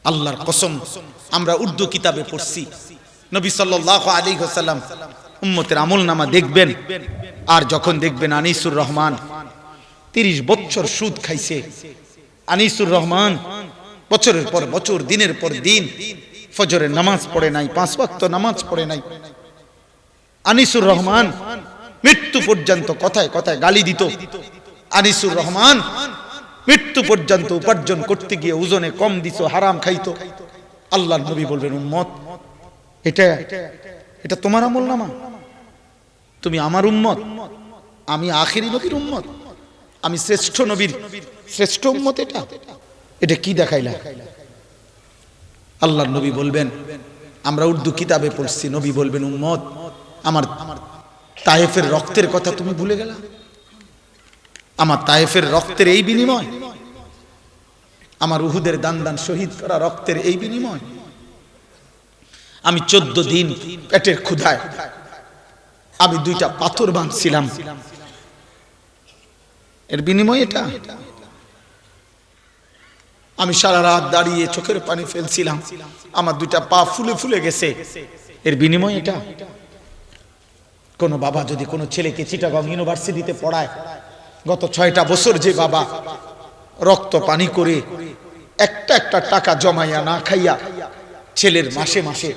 আল্লাহর কসম, আমরা উর্দু কিতাবে পড়ছি নবী সাল্লাল্লাহু আলাইহি ওয়াসাল্লাম উম্মতের আমলনামা দেখবেন, আর যখন দেখবেন আনিসুর রহমান 30 বছর সুদ খাইছে, আনিসুর রহমান বছরের পর বছর দিনের পর দিন ফজরের নামাজ পড়ে নাই, 5 ওয়াক্ত নামাজ পড়ে নাই, আনিসুর রহমান মৃত্যু পর্যন্ত কথায় কথায় গালি দিত, আনিসুর রহমান মৃত্যু পর্যন্ত উপার্জন করতে গিয়ে ওজনে কম দিত, হারাম খাইতো। আল্লাহর নবী বলবেন, উম্মত এটা তোমার আমলনামা, তুমি আমার উম্মত, আমি আখিরি নবীর উম্মত, আমি শ্রেষ্ঠ নবীর শ্রেষ্ঠ উম্মত, এটা কি দেখাইলা? আল্লাহর নবী বলবেন, আমরা উর্দু কিতাবে পড়ছি, নবী বলবেন, উম্মত আমার তায়েফের রক্তের কথা তুমি ভুলে গেলা? আমার তায়েফের রক্তের এই বিনিময়, আমার উহুদের দান দান শহীদ করা রক্তের এই বিনিময়, আমি 14 দিন পেটের ক্ষুধায় আমি 2টা পাথর বাঁধছিলাম, এর বিনিময় এটা? আমি সারা রাত দাঁড়িয়ে চোখের পানি ফেলছিলাম, আমার 2টা পা ফুলে ফুলে গেছে, এর বিনিময় এটা? কোন বাবা যদি কোনো ছেলেকে চিটাগং ইউনিভার্সিটিতে পড়ায়, গত 6টা বছর যে বাবা রক্ত পানি করে একটা টাকা জমাইয়া না খাইয়া ছেলের মাসে মাসে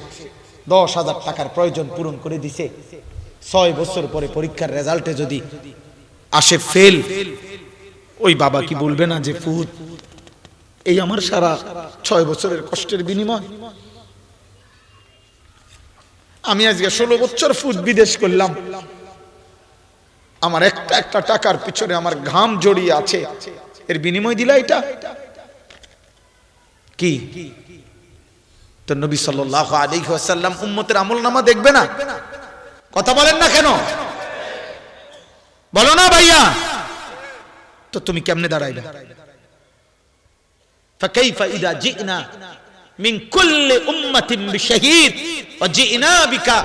10,000 টাকার প্রয়োজন পূরণ করে দিছে, 6 বছর পরে পরীক্ষার রেজাল্টে যদি আসে ফেল, ওই বাবা কি বলবে না যে ফুত, এই আমার সারা 6 বছরের কষ্টের বিনিময়? আমি আজকে 16 বছর ফুট বিদেশ করলাম, আমার একটা টাকার পিছনে আমার ঘাম জড়িয়ে আছে, এর বিনিময় দিলা এটা? কি তো নবী সাল্লাল্লাহু আলাইহি ওয়াসাল্লাম উম্মতের আমলনামা দেখবে না? কথা বলেন না কেন? বলো না ভাইয়া, তো তুমি কেমনে দাঁড়াইলা? ফাকাইফা ইযা জিনা মিন কুল্লি উম্মাতিন বিশাহীদ ওয়া জিনা বিকা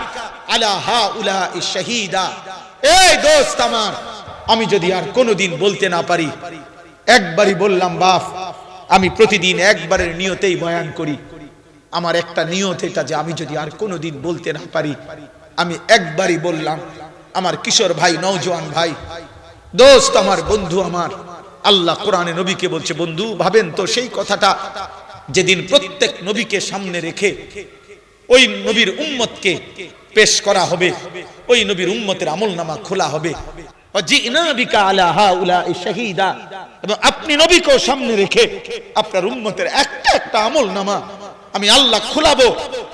আলা হাউলা'i শাহীদা। এই দোস্ত আমার, আমি যদি আর কোনোদিন বলতে না পারি, একবারই বললাম বাপ, আমি প্রতিদিন একবারের নিয়তেই বয়ান করি, আমার একটা নিয়ত এটা যে আমি যদি আর কোনোদিন বলতে না পারি, আমি একবারই বললাম। আমার কিশোর ভাই, নওজোয়ান ভাই, দোস্ত আমার, বন্ধু আমার, আল্লাহ কোরআনে নবীকে বলছে, বন্ধু ভাবেন তো সেই কথাটা যেদিন প্রত্যেক নবীকে সামনে রেখে ওই নবীর উম্মতকে পেশ করা হবে, ওই নবীর উম্মতের আমলনামা খোলা হবে, এবং আপনি নবীকে সামনে রেখে আপনার উম্মতের একটা আমলনামা আমি আল্লাহ খোলাবো,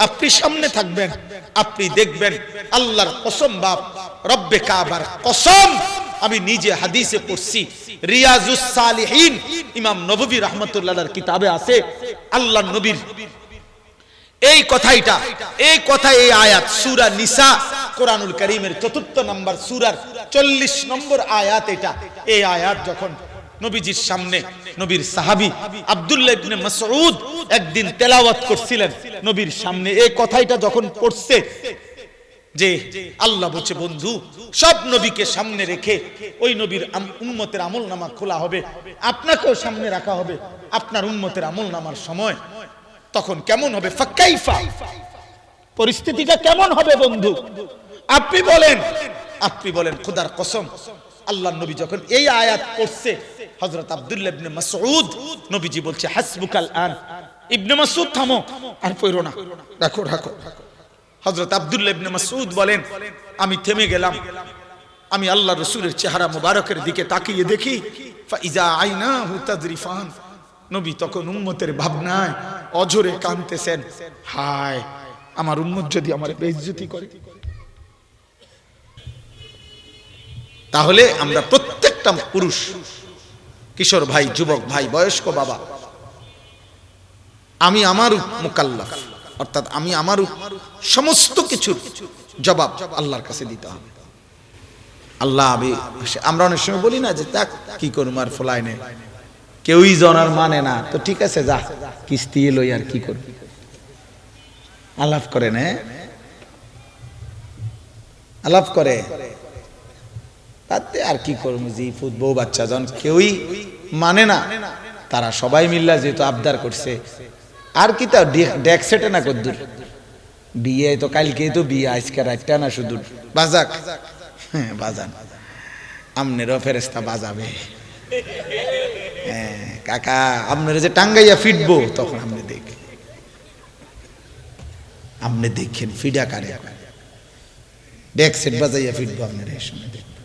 আপনি সামনে থাকবেন, আপনি দেখবেন। আল্লাহর কসম বাপ, রব্বে কাবার কসম, আমি নিজে হাদিসে পড়ছি, রিয়াজুস সালিহিন ইমাম নববী রাহমাতুল্লাহর কিতাবে আছে, আল্লাহর নবীর এই কথাইটা, এই কথা, এই আয়াত সূরা নিসা কোরআনুল কারীমের 4 নম্বর সূরার 40 নম্বর আয়াত এটা। এই আয়াত যখন নবীজির সামনে নবীর সাহাবী আব্দুল্লাহ ইবনে মাসউদ একদিন তেলাওয়াত করছিলেন নবীর সামনে, এই কথাইটা যখন পড়ছে যে আল্লাহ বলছে, বন্ধু সব নবীকে সামনে রেখে ওই নবীর উম্মতের আমলনামা খোলা হবে, আপনাকেও সামনে রাখা হবে, আপনার উম্মতের আমলনামার সময় তখন কেমন হবে? ফাকাইফা, পরিস্থিতিটা কেমন হবে বন্ধু? আপনি বলেন খোদার কসম। আল্লাহর নবী যখন এই আয়াত পড়ছে, হযরত আব্দুল্লাহ ইবনে মাসউদ, নবীজি বলছে, হাসবুকাল আন, ইবনে মাসউদ থামো, আর পড়ো না, রাখো। হযরত আব্দুল্লাহ ইবনে মাসউদ বলেন, আমি থেমে গেলাম, আমি আল্লাহর রাসূলের চেহারা মোবারকের দিকে তাকিয়ে দেখি, ফাইজা আইনাহু তাযরিফান, নবী তখন উম্মতের ভাবনায় অঝরে কাঁদতেছেন, হায় আমার উম্মত যদি আমার বেইজ্জতি করে। তাহলে আমরা প্রত্যেকটা পুরুষ, কিশোর ভাই, যুবক ভাই, বয়স্ক বাবা, আমি আমার মুকাল্লাফ, অর্থাৎ আমি আমার সমস্ত কিছুর জবাব আল্লাহর কাছে দিতে হবে। আল্লাহ, আমরা অনেক সময় বলি না যে তাক কি করবো আর ফলাই নে, কেউই জনার মানে না, তো ঠিক আছে যা কিস্তি লই আর কি করবি, আলাপ করে না, আলাপ করে তাতে আর কি করবো, জি ফুট বউ বাচ্চা যখন কেউই মানে না, তারা সবাই মিল্লা যেহেতু আবদার করছে, আর কি তা ডেক সেটে না কদ্দুর বিয়ে তো কালকে তো বিয়ে আজকে রাতটা না শুধু বাজাক হ্যাঁ বাজান আমনেরও ফেরেশতা বাজাবে হ্যাঁ কাকা আপনারা যে টাঙ্গাইয়া ফিটবো তখন আপনি দেখেন ফিডা কারে ডেক সেট বাজাইয়া ফিটবো আপনারা এই সময় দেখবেন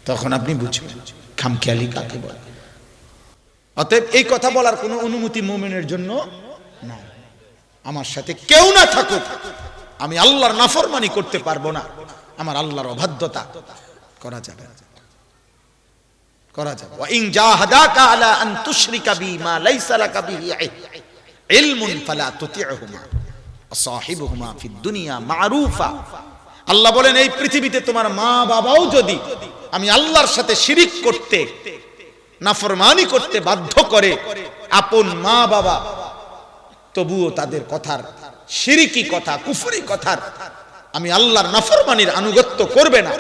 তখন আপনি বুঝবেন খামখেয়ালি কাকে বলে। অতএব এই কথা বলার কোনো অনুমতি মুমিনের জন্য না। আমার সাথে কেউ না থাকুক আমি আল্লাহর নাফরমানি করতে পারবো না, আমার আল্লাহর অবাধ্যতা করা যাবে ওয়া ইন জাহাদাকা আলা আন তুশরিকা বি মা লাইসা লাকা বিহি ইলমুন ফালা তুতি'হুমা ওয়া সাহিবুহুমা ফিদ দুনিয়া মা'রুফা। আল্লাহ বলেন এই পৃথিবীতে তোমার মা বাবাও যদি আমি আল্লাহর সাথে শিরিক করতে নাফরমানি করতে বাধ্য করে, আপন মা বাবা, তবুও তাদের কথার শিরিকি কথা কুফরি কথার আমি আল্লাহর নাফরমানির আনুগত্য করবে না।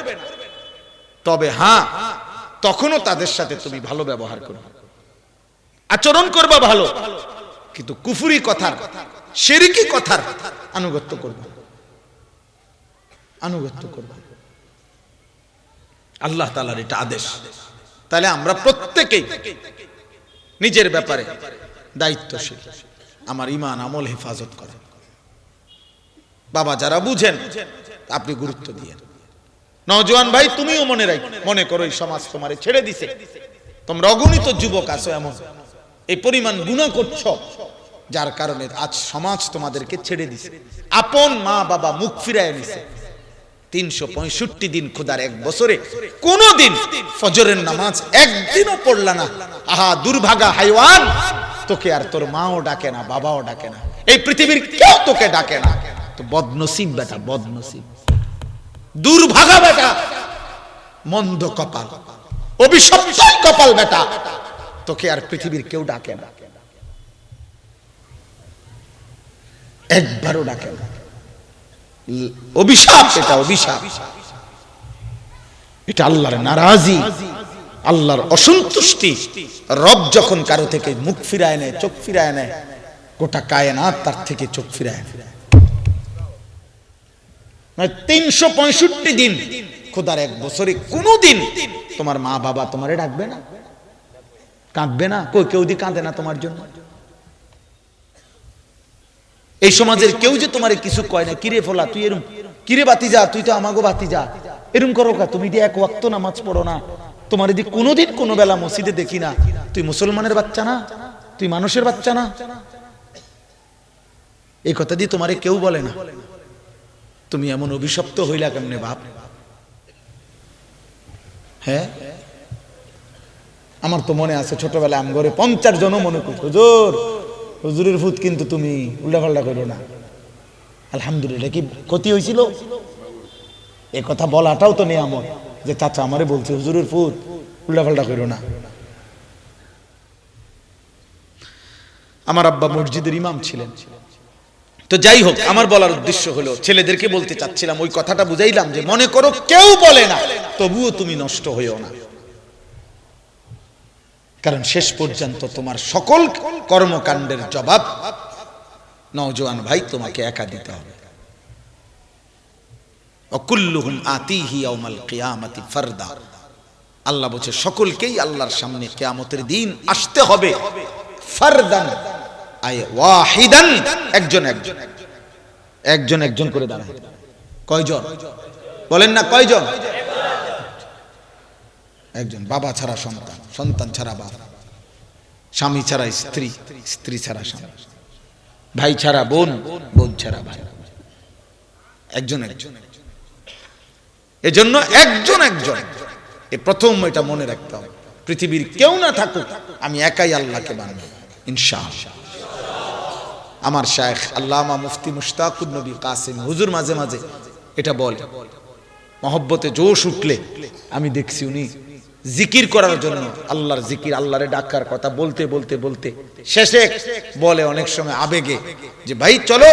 তবে হ্যাঁ তখনও তাদের সাথে তুমি ভালো ব্যবহার করবে, আচরণ করবা ভালো, কিন্তু কুফরি কথার শিরিকি কথার আনুগত্য করবে। আল্লাহ তাআলার এটা আদেশ। তাহলে আমরা প্রত্যেকেই নিজের ব্যাপারে দায়িত্বশীল, আমার ঈমান আমল হেফাজত করা। বাবা যারা বুঝেন আপনি গুরুত্ব দিয়ে, নওজোয়ান ভাই তুমিও মনে করো এই সমাজ তোমারে ছেড়ে দিছে, তোমরা অগণিত যুবক আছো এমন এই পরিমাণ গুনাহ করছো যার কারণে আজ সমাজ তোমাদেরকে ছেড়ে দিছে। আপন মা বাবা মুখ ফিরায় নিছে, 365 দিন খোদার এক বছরে কোনদিন ফজরের নামাজ একদিনও পড়লা না। আহা দুর্ভাগা হাইওয়ান, তোকে আর তোর মাও ডাকে না, বাবাও ডাকে না, এই পৃথিবীর কেউ তোকে ডাকে না। তো বদনসিব বেটা, বদনসিব, দুর্ভাগা বেটা, মন্দ কপাল, অভিশপ্ত কপাল বেটা, তোকে আর পৃথিবীর কেউ ডাকে না, একবারও ডাকে না। অভিশাপ, এটা অভিশাপ, এটা আল্লাহর নারাজি, আল্লাহর অসন্তুষ্টি। রব যখন কারো থেকে মুখ ফিরায় নেয়, চোখ ফিরায় নেয়, গোটা কায়নাত তার থেকে চোখ ফিরায় নেয়। 365 দিন খোদার এক বছরে কোনদিন তোমার মা বাবা তোমারে ডাকবে না, কাঁদবে না? কেউ দি কাঁদে না তোমার জন্য? এই সমাজের কেউ যে তোমারে কিছু কয় না, কিরে ফোলা তুই এরম, কিরে বাতিজা তুই তো আমাগো বাতিজা, এরম করো কা, তুমি দিয়ে এক ওয়াক্ত নামাজ পড়ো না, তোমার এদিক কোনোদিন কোনো বেলা মসজিদে দেখি না, তুই মুসলমানের বাচ্চা না, তুই মানুষের বাচ্চা না, এই কথা দিয়ে তোমারে কেউ বলে না। তুমি এমন অভিশপ্ত হইলা কেমনে বাপ? হ্যাঁ, আমার তো মনে আছে ছোটবেলায় আম ঘরে 50 জনও মনে করতো হুজুরের ফুত, কিন্তু তুমি উল্টাপাল্টা করো না। আলহামদুলিল্লাহ, কি ক্ষতি হয়েছিল? এ কথা বলাটাও তো নিয়ামত, যে চাচা আমারে বলছে হুজুরের ফুত উল্টাপাল্টা করো না। আমার আব্বা মসজিদের ইমাম ছিলেন। তো যাই হোক, আমার বলার উদ্দেশ্য হলো, ছেলেদেরকে বলতে চাচ্ছিলাম, ওই কথাটা বুঝাইলাম যে মনে করো কেউ বলে না, তবুও তুমি নষ্ট হইও না, কারণ শেষ পর্যন্ত তোমার সকল কর্মকাণ্ডের জবাব নওজোয়ান ভাই তোমাকে একা দিতে হবে। অকুল্লুহুম আতিহি ইয়াউমাল কিয়ামাতি ফারদা। আল্লাহ বলছে সকলকেই আল্লাহর সামনে কিয়ামতের দিন আসতে হবে, ফারদান আয় ওয়াহিদান, একজন একজন, একজন একজন করে দাঁড়ায়। কয়জন বলেন না? কয়জন? একজন। বাবা ছাড়া সন্তান, সন্তান ছাড়া বাবা, স্বামী ছাড়া স্ত্রী, স্ত্রী ছাড়া স্বামী, ভাই ছাড়া বোন, বোন ছাড়া ভাই, একজন একজন। এজন্য একজন একজন, এ প্রথম এটা মনে রাখতে হবে। পৃথিবীর কেউ না থাকুক, আমি একাই আল্লাহকে মানব ইনশাআল্লাহ। আমার শায়েখ আল্লামা মুফতি মুশতাকুন নবী কাসিম হুজুর মাঝে মাঝে এটা বলে, মহব্বতে জোশ উঠলে আমি দেখছি উনি জিকির করার জন্য, আল্লাহর জিকির, আল্লাহরে ডাকার কথা বলতে বলতে বলতে শেষে বলে অনেক সময় আবেগে যে ভাই চলো,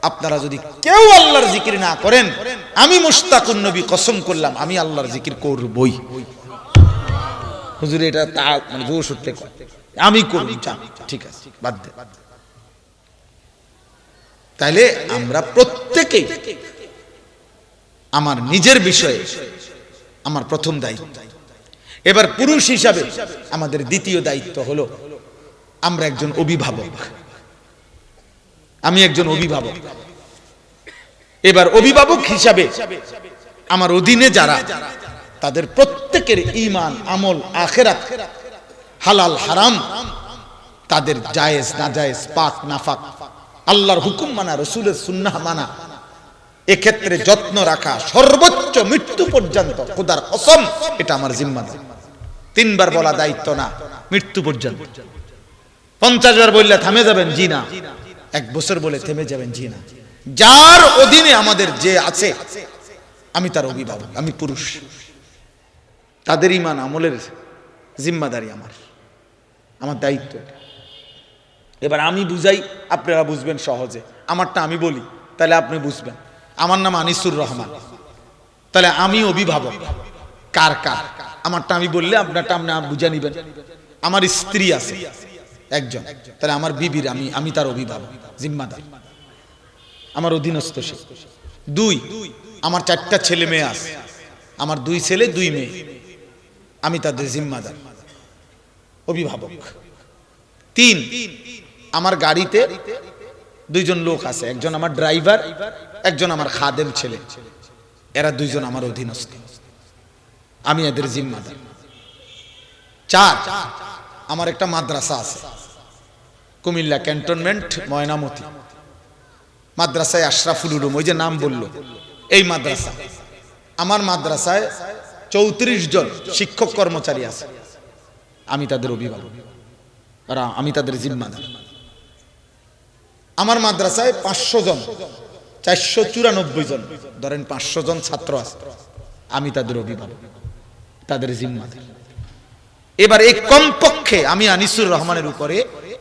আপনারা যদি কেউ আল্লাহর জিকির না করেন, আমি মুশতাকুন নবী কসম করলাম আমি আল্লাহর জিকির করবই। হুজুর এটা তা মানে জোশ উঠলে আমি করব, ঠিক আছে, বাদ দে। তাইলে আমরা প্রত্যেকেই আমার নিজের বিষয়ে আমার প্রথম দায়িত্ব। এবার পুরুষ হিসাবে আমাদের দ্বিতীয় দায়িত্ব হলো আমরা একজন অভিভাবক। আমি একজন অভিভাবক। এবার অভিভাবক হিসাবে আমার অধীনে যারা, তাদের প্রত্যেকের ঈমান, আমল, আখিরাত, হালাল হারাম, তাদের জায়েজ নাজায়েজ, পাক নাফাক, আল্লাহর হুকুম মানা, রাসূলের সুন্নাহ মানা, এক্ষেত্রে যত্ন রাখা সর্বোচ্চ মৃত্যু পর্যন্ত, খোদার কসম এটা আমার জিম্মাদারি। 3 বার বলা দায়িত্ব না, মৃত্যু পর্যন্ত। 50 বার বললে থামে যাবেন, জি না। 1 বছর বলে থেমে যাবেন, জি না। যার অধীনে আমাদের যে আছে, আমি তার অভিভাবক, আমি পুরুষ, তাদের ঈমান আমলের জিম্মাদারি আমার দায়িত্ব। এবার আমি বুঝাই, আপনারা বুঝবেন সহজে। আমারটা আমি বলি, তাহলে আপনি বুঝবেন। আমার নাম আনিসুর রহমান, তাহলে আমি অভিভাবক কার কার? আমারটা আমি বললে আপনারটা আপনি বুঝে নিবেন। আমার স্ত্রী আছে একজন, তাহলে আমার বিবির আমি তার অভিভাবক, জিম্মাদার, আমার অধীনস্থ সে। 2, আমার 4টা ছেলে মেয়ে আছে, আমার 2 ছেলে 2 মেয়ে, আমি তাদের জিম্মাদার, অভিভাবক। 3, আমার গাড়িতে 2 জন লোক আছে, একজন আমার ড্রাইভার, একজন আমার খাদেম ছেলে, এরা 2 জন আমার অধীনস্থ, আমি এদের জিম্মাদার। 4, আমার একটা মাদ্রাসা আছে কুমিল্লা ক্যান্টনমেন্ট, ময়নামতি মাদ্রাসায়, আশরাফুল উলুম, ওই যে নাম বললো, এই মাদ্রাসা। আমার মাদ্রাসায় 34 জন শিক্ষক কর্মচারী আছে, আমি তাদের অভিভাবক, আর আমি তাদের জিম্মাদার। আমার মাদ্রাসায় 500 জন, 494 জন, ধরেন 500 জন ছাত্র আছে, আমি তাদের অভিভাবক, তাদের জিম্মাদার। এবার এই কমপক্ষে আমি আনিসুর রহমানের উপরে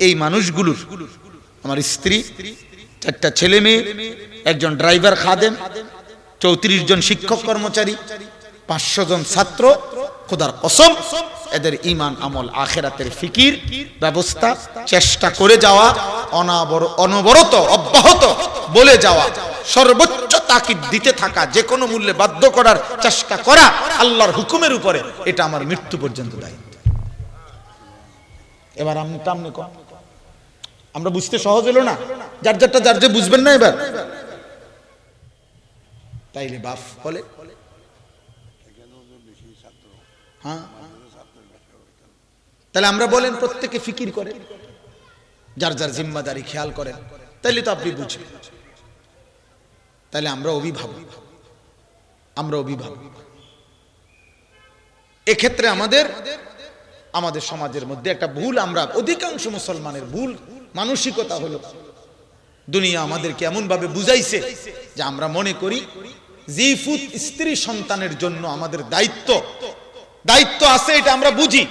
এই মানুষগুলোর, আমার স্ত্রী, 4টা ছেলে মেয়ে, একজন ড্রাইভার খাদেম, 34 জন শিক্ষক কর্মচারী, 500 জন ছাত্র, খোদার কসম এদের ঈমান, আমল, আখিরাতের ফিকির ব্যবস্থা চেষ্টা করে যাওয়া, অনবরত অব্যাহত বলে যাওয়া, সর্বোচ্চ তাকিদ দিতে থাকা, যে কোনো মূল্যে বাধ্য করার চেষ্টা করা আল্লাহর হুকুমের উপরে, এটা আমার মৃত্যু পর্যন্ত দায়িত্ব। এবার আমরা বুঝতে সহজ হলো না? যার যে বুঝবেন না এবার, তাইলে বাপ বলে হ্যাঁ, তাহলে আমরা বলেন প্রত্যেকে ফিকির করে, যার জিম্মাদারি খেয়াল করেন, তাইলে তো আপনি বুঝবেন। তাহলে আমরা অভিভাবক, এক্ষেত্রে আমাদের সমাজের মধ্যে একটা ভুল, আমরা অধিকাংশ মুসলমানের ভুল মানসিকতা হলো, দুনিয়া আমাদেরকে এমন ভাবে বুঝাইছে যে আমরা মনে করি জিফুত স্ত্রী সন্তানের জন্য আমাদের দায়িত্ব আছে, এটা আমরা বুঝি,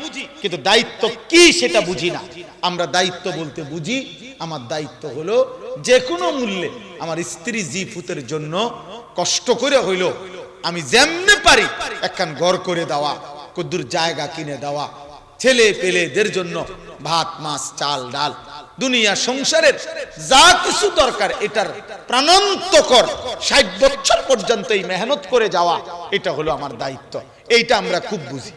কিন্তু দায়িত্ব কি সেটা বুঝি না। আমরা দায়িত্ব বলতে বুঝি, আমার দায়িত্ব হলো যে কোনো মূল্যে আমার স্ত্রী জিফুতের জন্য কষ্ট করে হইল আমি যেমনে পারি একখান ঘর করে দেওয়া, কদ্দুর জায়গা কিনে দেওয়া, ছেলে পেলেদের জন্য ভাত মাছ চাল ডাল, দুনিয়া সংসারের যা কিছু দরকার, এটার প্রাণান্তকর 60 বছর পর্যন্ত এই মেহনত করে যাওয়া, এটা হলো আমার দায়িত্ব। এইটা আমরা খুব বুঝি,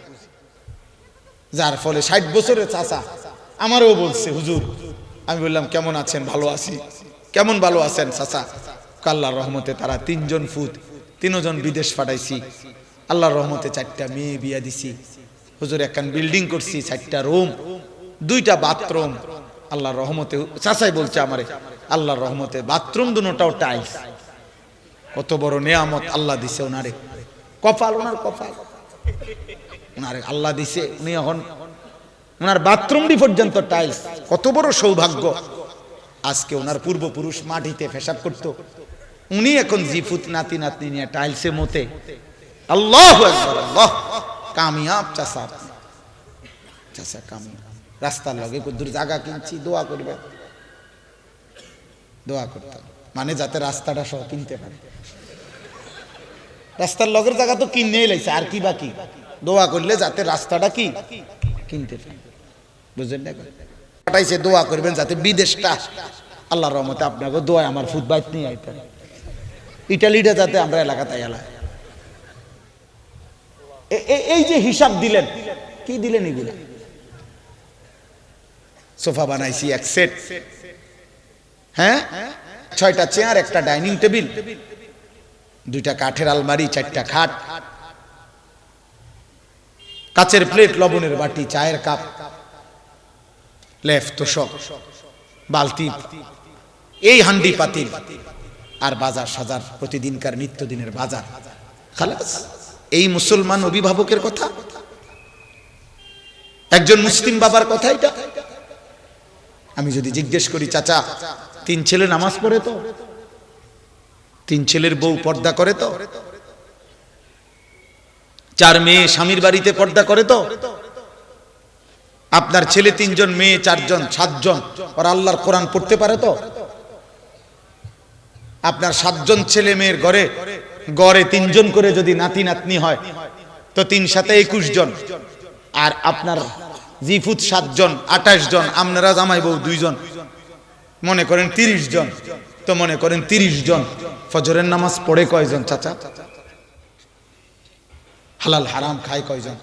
যার ফলে 60 বছরের চাচা আমারও বলছে, হুজুর, আমি বললাম কেমন আছেন? ভালো আছি। কেমন ভালো আছেন চাচা? আল্লাহর রহমতে তারা 3 জন ফুত, 3 জন বিদেশ পাঠাইছি, আল্লাহর রহমতে 4টা মেয়ে বিয়া দিছি, হুজুর একখান বিল্ডিং করছি, 4টা রুম, 2টা বাথরুম, আল্লাহর রহমতে। চাচাই বলছে আমারে, আল্লাহর রহমতে বাথরুম দুটোটাও টাইলস, কত বড় নেয়ামত আল্লাহ দিছে ওনারে, কপাল, ওনার কপাল, ওনারে আল্লাহ দিছে, উনি এখন ওনার বাথরুমটি পর্যন্ত টাইলস, কত বড় সৌভাগ্য। আজকে ওনার পূর্বপুরুষ মাটিতে পেশাব করতো, উনি এখন জিফুত নাতি নাতনি নিয়ে টাইলসে মতে। আল্লাহু আকবার, আল্লাহ, কামিয়াব চাচা, চাচা কামিয়াব। রাস্তার লগে কদ্দুর জায়গা কিনছি, দোয়া করবে, দোয়া করতে মানে যাতে রাস্তাটা সহ কিনতে পারে। রাস্তার লগের জায়গা তো কিনেই লাইছে, আর কি বাকি, দোয়া করলে যাতে রাস্তাটা কি কিনতে পারে, বুঝলেন না? পাঠাইছে, দোয়া করবেন যাতে বিদেশটা আল্লাহর রহমতে আপনাকে দোয়া আমার ফুট বাইত নিয়ে আইতে, ইটালিটা যাতে আমরা এলাকাতে এলাকায়। এই যে হিসাব দিলেন, কি দিলেন এগুলা? সোফা বানাইছি এক সেট, হ্যাঁ, 6টা চেয়ার, একটা ডাইনিং টেবিল, 2টা কাঠের আলমারি, 4টা খাট, কাচের প্লেট, লবণের বাটি, চায়ের কাপ, লেফ তোষক, বালতি, এই হান্ডি পাতিল, আর বাজার সাজার, প্রতিদিনকার নিত্যদিনের বাজার। খালাস। এই মুসলমান অভিভাবকের কথা, একজন মুসলিম বাবার কথা এটা। আমি যদি জিজ্ঞেস করি, চাচা 3 ছেলে নামাজ পড়ে তো? 3 ছেলের বউ পর্দা করে তো? 4 মেয়ে স্বামীর বাড়িতে পর্দা করে তো? আপনার ছেলে 3 জন, মেয়ে 4 জন, 7 জন, ওরা আল্লাহর কোরআন পড়তে পারে তো? আপনার 7 জন ছেলে মেয়ের ঘরে গড়ে 3 জন করে যদি নাতি নাতনি হয় তো 3 সাথে 21 জন, আর আপনার জিফুত 7 জন, 28 জন, আপনারা জামাই বউ 2 জন, মনে করেন 30 জন। তো মনে করেন 30 জন ফজরের নামাজ পড়ে কয়জন চাচা? হালাল হারাম খায় কয়জন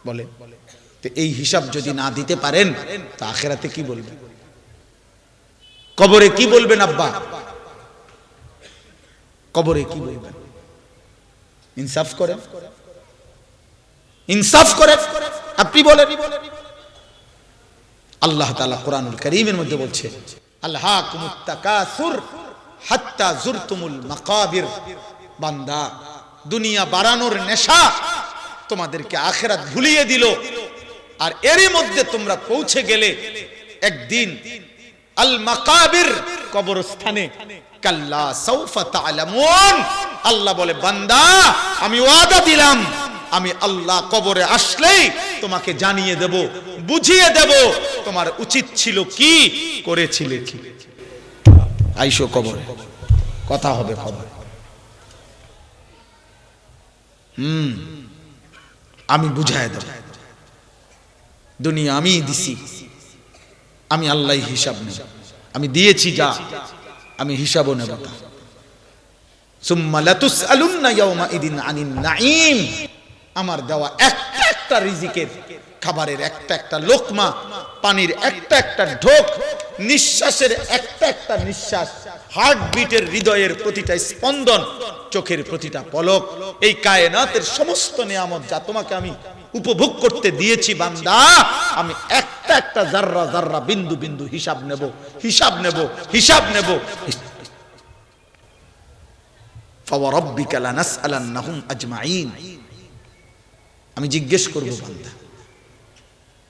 বলে? তো এই হিসাব যদি না দিতে পারেন তো আখিরাতে কি বলবেন? কবরে কি বলবেন আব্বা? কবরে কি বলবেন? ইনসাফ করেন, ইনসাফ করেন, আপনি বলেন। আল্লাহ তাআলা কোরআনুল কারীমের মধ্যে বলছে, আলহাকুমুত তাকাসুর হাত্তা যুরতুমুল মাকাবির। বান্দা, দুনিয়া বাড়ানোর নেশা তোমাদেরকে আখিরাত ভুলিয়ে দিল, আর এরই মধ্যে তোমরা পৌঁছে গেলে একদিন আল মাকাবির, কবরস্থানে। কাল্লা সাউফা তা'লামুন। আল্লাহ বলে, বান্দা আমি ওয়াদা দিলাম, আমি আল্লাহ কবরে আসলেই তোমাকে জানিয়ে দেব, বুঝিয়ে দেব তোমার উচিত ছিল কি, করেছিলে কি। আইসো কবরে, কথা হবে কবরে। আমি বুঝায় দেব, দুনিয়া আমি দিছি, আমি আল্লাহ হিসাব নেব, আমি দিয়েছি যা, আমি হিসাবও নেব তা। সুম্মা লাতুসআলুন্না ইয়াওমাইদিন আনিন নাঈম। আমার দেওয়া একটা একটা রিজিকের, খাবারের একটা একটা লোকমা, পানির একটা একটা ঢোক, নিঃশ্বাসের একটা একটা নিঃশ্বাস, হার্টবিটের, হৃদয়ের প্রতিটা স্পন্দন, চোখের প্রতিটা পলক, এই কায়নাতের সমস্ত নিয়ামত যা তোমাকে আমি উপভোগ করতে দিয়েছি বান্দা, আমি একটা একটা জাররা জাররা, বিন্দু বিন্দু হিসাব নেব, হিসাব নেব, হিসাব নেব। ফাওয়ারাব্বিকা লানাসআলান্নাহুম আজমাইন। আমি জিজ্ঞেস করব বান্দা,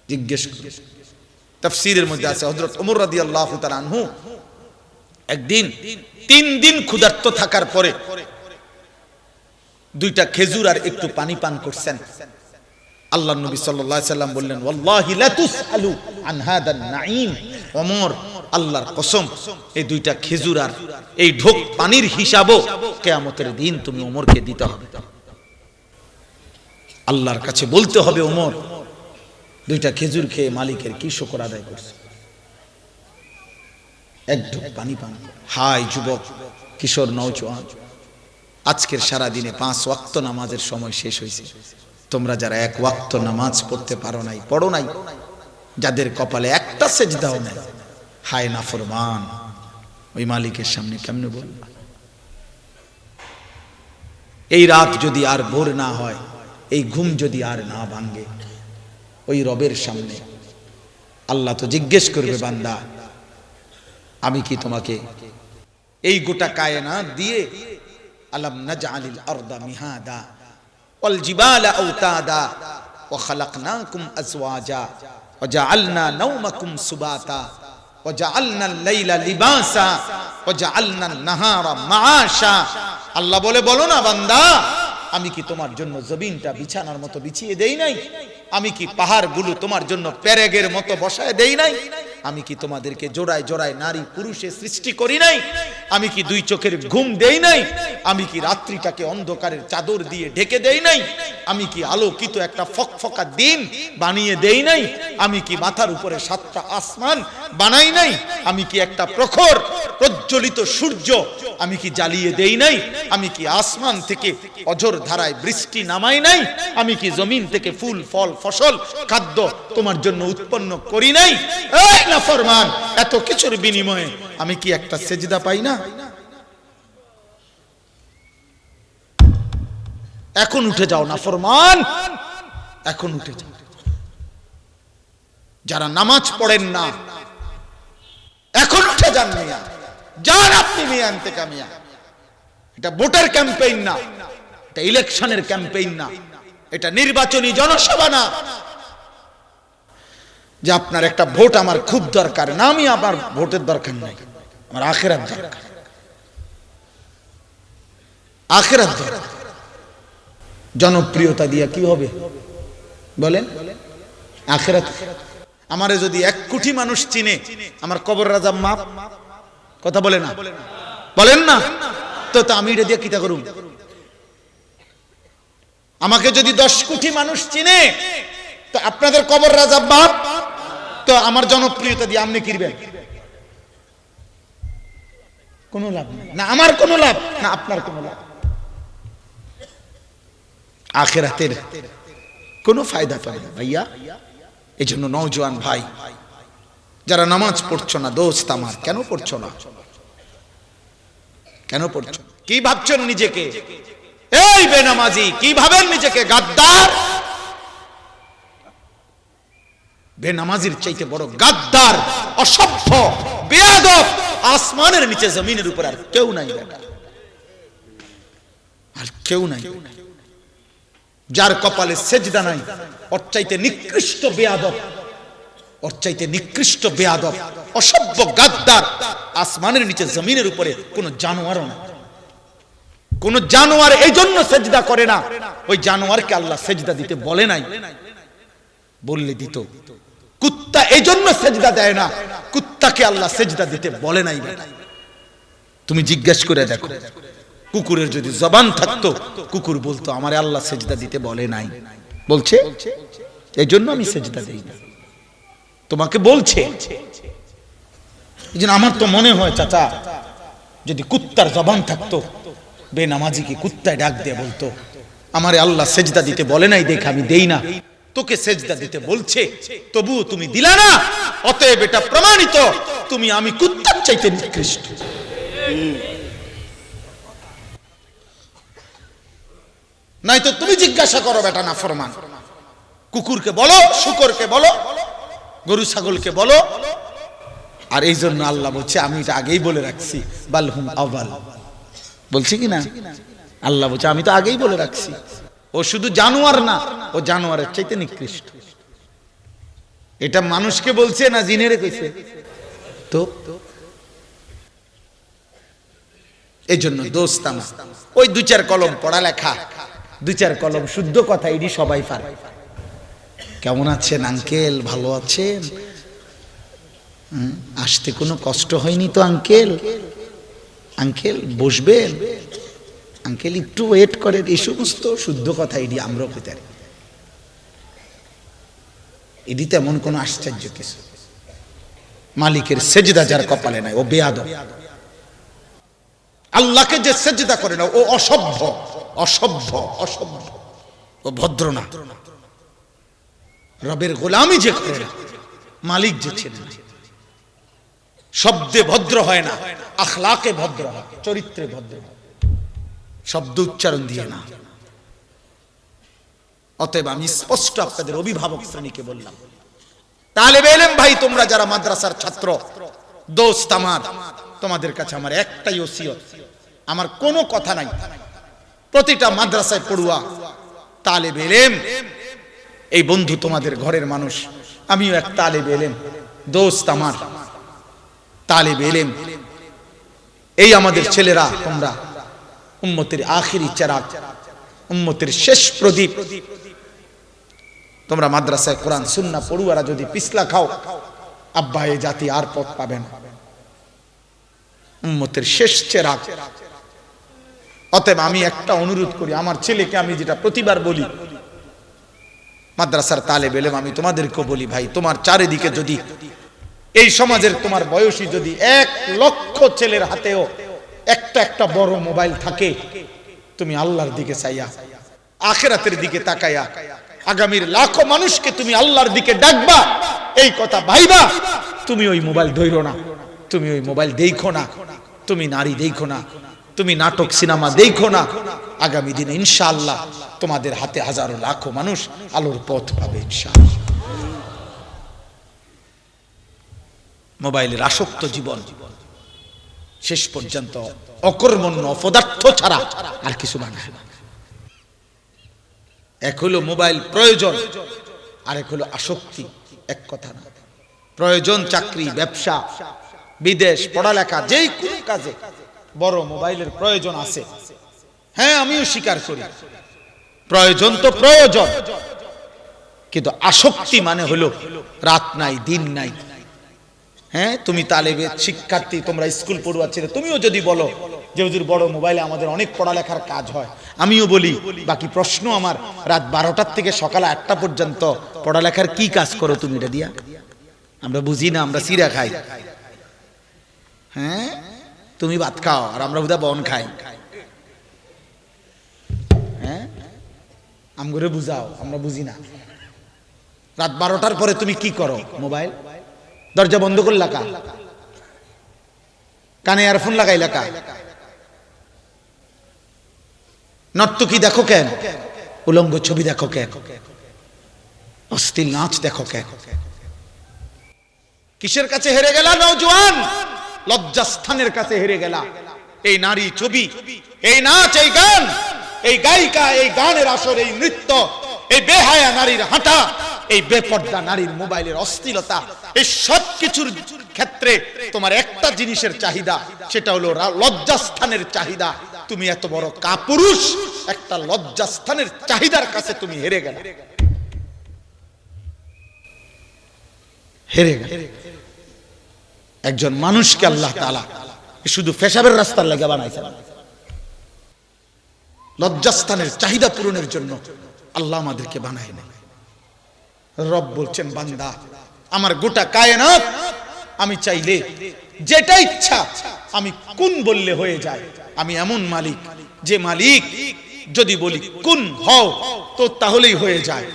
জিজ্ঞেস করব। তাফসীরের মধ্যে আছে, হযরত ওমর রাদিয়াল্লাহু তাআলা আনহু একদিন 3 দিন ক্ষুধার্ত থাকার পরে 2টা খেজুর আর একটু পানি পান করছেন। আল্লাহর নবী সাল্লাল্লাহু আলাইহি সাল্লাম বললেন, ওয়াল্লাহি লা তুসআলু আন হাদান নাঈম। ওমর, আল্লাহর কসম, এই 2টা খেজুর আর এই ঢোক পানির হিসাবও কিয়ামতের দিন তুমি ওমরকে দিতে হবে, আল্লাহর কাছে বলতে হবে, ওমর 2টা খেজুর খেয়ে মালিকের কি শুকর আদায় করছে, এক ঢোক পানি পান। হাই যুবক, কিশোর, নওজোয়ান, আজকের সারা দিনে 5 ওয়াক্ত নামাজের সময় শেষ হয়েছে। তোমরা যারা 1 ওয়াক্ত নামাজ পড়তে পারো নাই, পড়ো নাই, যাদের কপালে একটা সেজদাও নাই, হায় নাফরমান, ওই মালিকের সামনে কেমনে বলবা? এই রাত যদি আর ভোর না হয়, এই ঘুম যদি আর না ভাঙে, ওই রবের সামনে আল্লাহ তো জিজ্ঞেস করবে, বান্দা আমি কি তোমাকে এই গোটা কায়নাত দিয়ে, আলাম নাজআলিল আরদা মিহাদা ওয়াল জিবালা আওতাদা ওয়া খালাকনাকুম আজওয়াজা ওয়া জাআলনা নাওমাকুম সুবাতা ওয়া জাআলনাল লাইলা লিবাসা ওয়া জাআলনান নাহারা মাআশা। আল্লাহ বলে, বলো না বান্দা, আমি কি তোমার জন্য জমিনটা বিছানার মতো বিছিয়ে দেই নাই? আমি কি পাহাড়গুলো তোমার জন্য পেরেগের মতো বসায় দেই নাই? আমি কি তোমাদেরকে জোড়ায় জোড়ায় নারী পুরুষে সৃষ্টি করি নাই? আমি কি দুই চোখের ঘুম দেই নাই? আমি কি রাত্রিটাকে অন্ধকারের চাদর দিয়ে ঢেকে দেই নাই? আমি কি আলোকিত একটা ফকফকা দিন বানিয়ে দেই নাই? আমি কি মাথার উপরে 7টা আসমান বানাই নাই? আমি কি একটা প্রখর প্রজ্বলিত সূর্য আমি কি জ্বালিয়ে দেই নাই? আমি কি আসমান থেকে অঝোর ধারায় বৃষ্টি নামাই নাই? আমি কি জমিন থেকে ফুল ফল ফসল খাদ্য তোমার জন্য উৎপন্ন করি নাই? এই নাফরমান, এত কিছুর বিনিময়ে আমি কি একটা সেজদা পাই না? এখন উঠে যাও নাফরমান, এখন উঠে যাও। যারা নামাজ পড়েন না এখন উঠে যান মিয়া, যান আপনি মিয়ান থেকে মিয়া। এটা ভোটের ক্যাম্পেইন না, এটা ইলেকশনের ক্যাম্পেইন না, এটা নির্বাচনী জনসভা না যে আপনার একটা ভোট আমার খুব দরকার না। আমি আমার ভোটের দরকার নাই, আমার আখিরাত দরকার, আখিরাত দরকার। জনপ্রিয়তা দিয়া কি হবে বলেন? আখিরাত। আমারে যদি 1 কোটি মানুষ চিনে, আমার কবর রাজা মাপ কথা বলে না, বলেন না তো আমি এটা দিয়ে কিতা করুম? আমাকে যদি 10 কোটি মানুষ চিনে তো আপনাদের কবর রাজা বাপ, তো আমার জনপ্রিয়তা দিয়ে আপনি কিরবেন? কোনো লাভ না, আমার কোনো লাভ না, আপনার কোনো লাভ। আখিরাতের কোনো ফায়দা পাবে না ভাইয়া। এই জন্য নওজোয়ান ভাই যারা নামাজ পড়ছো না, দোস্ত আমার, কেন পড়ছো না? কেন পড়ছো? কি ভাবছেন নিজেকে? এই বেনামাজি, কি ভাবেন নিজেকে? গাদ্দার। বেনামাজির চাইতে বড় গাদ্দার, অসভ্য, বেয়াদব আসমানের নিচে জমিনের উপর আর কেউ নাই বেটা, আর কেউ নাই। যার কপালে সেজদা নাই ওর চাইতে নিকৃষ্ট বেয়াদব, ওর চাইতে নিকৃষ্ট বেয়াদব, অসভ্য গাদ্দার আসমানের নিচে জমিনের উপরে কোন জানোয়ারও না। কোন জানোয়ার এই জন্য সেজদা করে না, ওই জানোয়ারকে আল্লাহ সেজদা দিতে বলে নাই, বললে দিত। কুত্তা এই জন্য সেজদা দেয় না, কুত্তাকে আল্লাহ সেজদা দিতে বলে নাই। তুমি জিজ্ঞেস করে দেখো, কুকুরের যদি জবান থাকতো কুকুর বলতো আমারে আল্লাহ সেজদা দিতে বলে নাই, বলছে এই জন্য আমি সেজদা দেই না। তোমাকে বলছে। এই জন্য আমার তো মনে হয় চাচা, যদি কুত্তার জবান থাকতো বেনামাজিকে কুত্তায় ডাক দিয়ে বলতো আমারে আল্লাহ সেজদা দিতে বলে নাই দেখে আমি দেই না, তোকে সেজদা দিতে বলছে তবুও তুমি দিলা না, অতএব এটা প্রমাণিত তুমি আমি কুত্তার চাইতে নিকৃষ্ট। নাই তো তুমি জিজ্ঞাসা করো বেটা নাফরমান, কুকুরকে বলো, শুকরকে বলো, গরু ছাগলকে বলো। আর এই জন্য আল্লাহ বলছে, আমি এটা আগেই বলে রাখছি, বালহুম আওয়াল, বলছি কি না? আল্লাহ বলছে আমি তো আগেই বলে রাখছি, ও শুধু জানোয়ার না, ও জানোয়ারের চাইতে নিকৃষ্ট। এটা মানুষকে বলছে না জিনেরে কইছে? তো এই জন্য দোস্ত আমার, ওই 2-4 কলম পড়ালেখা, 2-4 কলম শুদ্ধ কথা এটি সবাই পারে। কেমন আছেন আঙ্কেল? ভালো আছেন? আসতে কোনো কষ্ট হয়নি তো আঙ্কেল? আঙ্কেল বসবেন, আঙ্কেল একটু ওয়েট করেন, এই সমস্ত শুদ্ধ কথা এটি আমরা কইতে পারি। এটি তেমন কোনো আশ্চর্য কিছু। মালিকের সেজদা যার কপালে নাই ও বেয়াদব। আল্লাহকে যে সেজদা করে না ও অসভ্য, অসভ্য, অসভ্য, ও ভদ্র না। রবের গোলামি যে করে না, মালিক যে ছিলেন, শব্দে ভদ্র হয় না, আখলাকে ভদ্র হয়, চরিত্রে ভদ্র হয়, শব্দ উচ্চারণ দিয়ে না। অতএব আমি স্পষ্ট আপনাদের অভিভাবক শ্রেণীকে বললাম, তালেবে ইলম ভাই, তোমরা যারা মাদ্রাসার ছাত্র, দোস্ত আমার, তোমাদের কাছে আমার একটাই ওসিয়ত, আমার কোনো কথা নাই, প্রতিটা মাদ্রাসায় পড়ুয়া তালেবে ইলম, এই বন্ধু তোমাদের ঘরের মানুষ, আমিও এক তালেবে ইলম, দোস্ত আমার তালেবে ইলম, এই আমাদের ছেলেরা, তোমরা উম্মতের আখিরি চিরাগ, উম্মতের শেষ প্রদীপ। তোমরা মাদ্রাসায় কোরআন সুন্নাহ পড়ুয়ারা যদি পিছলা খাও, আব্বা এই জাতি আর পথ পাবে না, উম্মতের শেষ চেরাগ। অতএব আমি একটা অনুরোধ করি, আমার ছেলেকে আমি যেটা প্রতিবার বলি, মাদ্রাসার তালেব ইলম, আমি তোমাদেরকেও বলি, ভাই তোমার চারিদিকে যদি এই সমাজের তোমার বয়সী যদি 1 লক্ষ ছেলের হাতেও একটা বড় মোবাইল থাকে, তুমি আল্লাহর দিকে চাইয়া আখিরাতের দিকে তাকায়া আগামীর লাখো মানুষকে তুমি আল্লাহর দিকে ডাকবা, এই কথা ভাইবা, তুমি ওই মোবাইল ধইরো না, তুমি ওই মোবাইল দেখো না, তুমি নারী দেখো না, তুমি নাটক সিনেমা দেখো না। আগামী দিনে ইনশাআল্লাহ তোমাদের হাতে হাজারো লাখো মানুষ আলোর পথ পাবে ইনশাআল্লাহ। মোবাইলের আসক্ত জীবন শেষ পর্যন্ত অকর্মণ্য অপদার্থ ছাড়া আর কিছু বানায় না। এক হলো মোবাইল প্রয়োজন, আর এক হলো আসক্তি। এক কথা না, প্রয়োজন চাকরি, ব্যবসা, বিদেশ, পড়ালেখা, যেই কোনো কাজে বড় মোবাইলের প্রয়োজন আছে। হ্যাঁ, আমিও স্বীকার করি প্রয়োজন তো প্রয়োজন, কিন্তু আসক্তি মানে হলো রাত নাই দিন নাই। হ্যাঁ, তুমি তালেবে শিক্ষার্থী, তোমরা স্কুল পড়ুয়া ছেলে, তুমিও যদি বলো যে হুজুর বড় মোবাইলে আমাদের অনেক পড়ালেখার কাজ হয়, আমিও বলি বাকি প্রশ্ন আমার রাত 12টার থেকে সকাল 8টা পর্যন্ত পড়ালেখার কি কাজ করো তুমি এটা দিয়া? আমরা বুঝি না, আমরা সিরা খাই। হ্যাঁ, তুমি ভাত খাও আর আমরা বুধা বন খাই। হ্যাঁ, আমগরে বুঝাও, আমরা বুঝি না। রাত 12টার পরে তুমি কি করো? মোবাইল। দরজা বন্ধ করলা কা? কানে ইয়ারফোন লাগাইলা কা? নর্তকী দেখো কেন? উলঙ্গ ছবি দেখো কেন? অশ্লীল নাচ দেখো কেন? কিসের কাছে হেরে গেলা নওজোয়ান? লজ্জাস্থানের কাছে হেরে গেলা। এই নারী ছবি, এই নাচ, এই গান, এই গায়িকা, এই গানের আসর, এই নৃত্য, এই বেহায়া নারীর হাঁটা, এই বেপর্দা নারীর মোবাইলের অশ্লীলতা, এই সব কিছুর ক্ষেত্রে তোমার একটা জিনিসের চাহিদা, সেটা হলো লজ্জাস্থানের চাহিদা। তুমি এত বড় কাপুরুষ, একটা লজ্জাস্থানের চাহিদার কাছে তুমি হেরে গেলে, হেরে গেলে। একজন মানুষকে আল্লাহ তাআলা শুধু পেশাবের রাস্তার লাগা বানাইছে, লজ্জাস্থানের চাহিদা পূরণের জন্য আল্লাহ আমাদেরকে বানায় না। রব বলছেন, বান্দা আমার গোটা কায়নাত আমি চাইলে যেটা ইচ্ছা আমি কুন বললে হয়ে যায়। আমি এমন মালিক, যে মালিক যদি বলি কুন হও তো তাহলেই হয়ে যায়।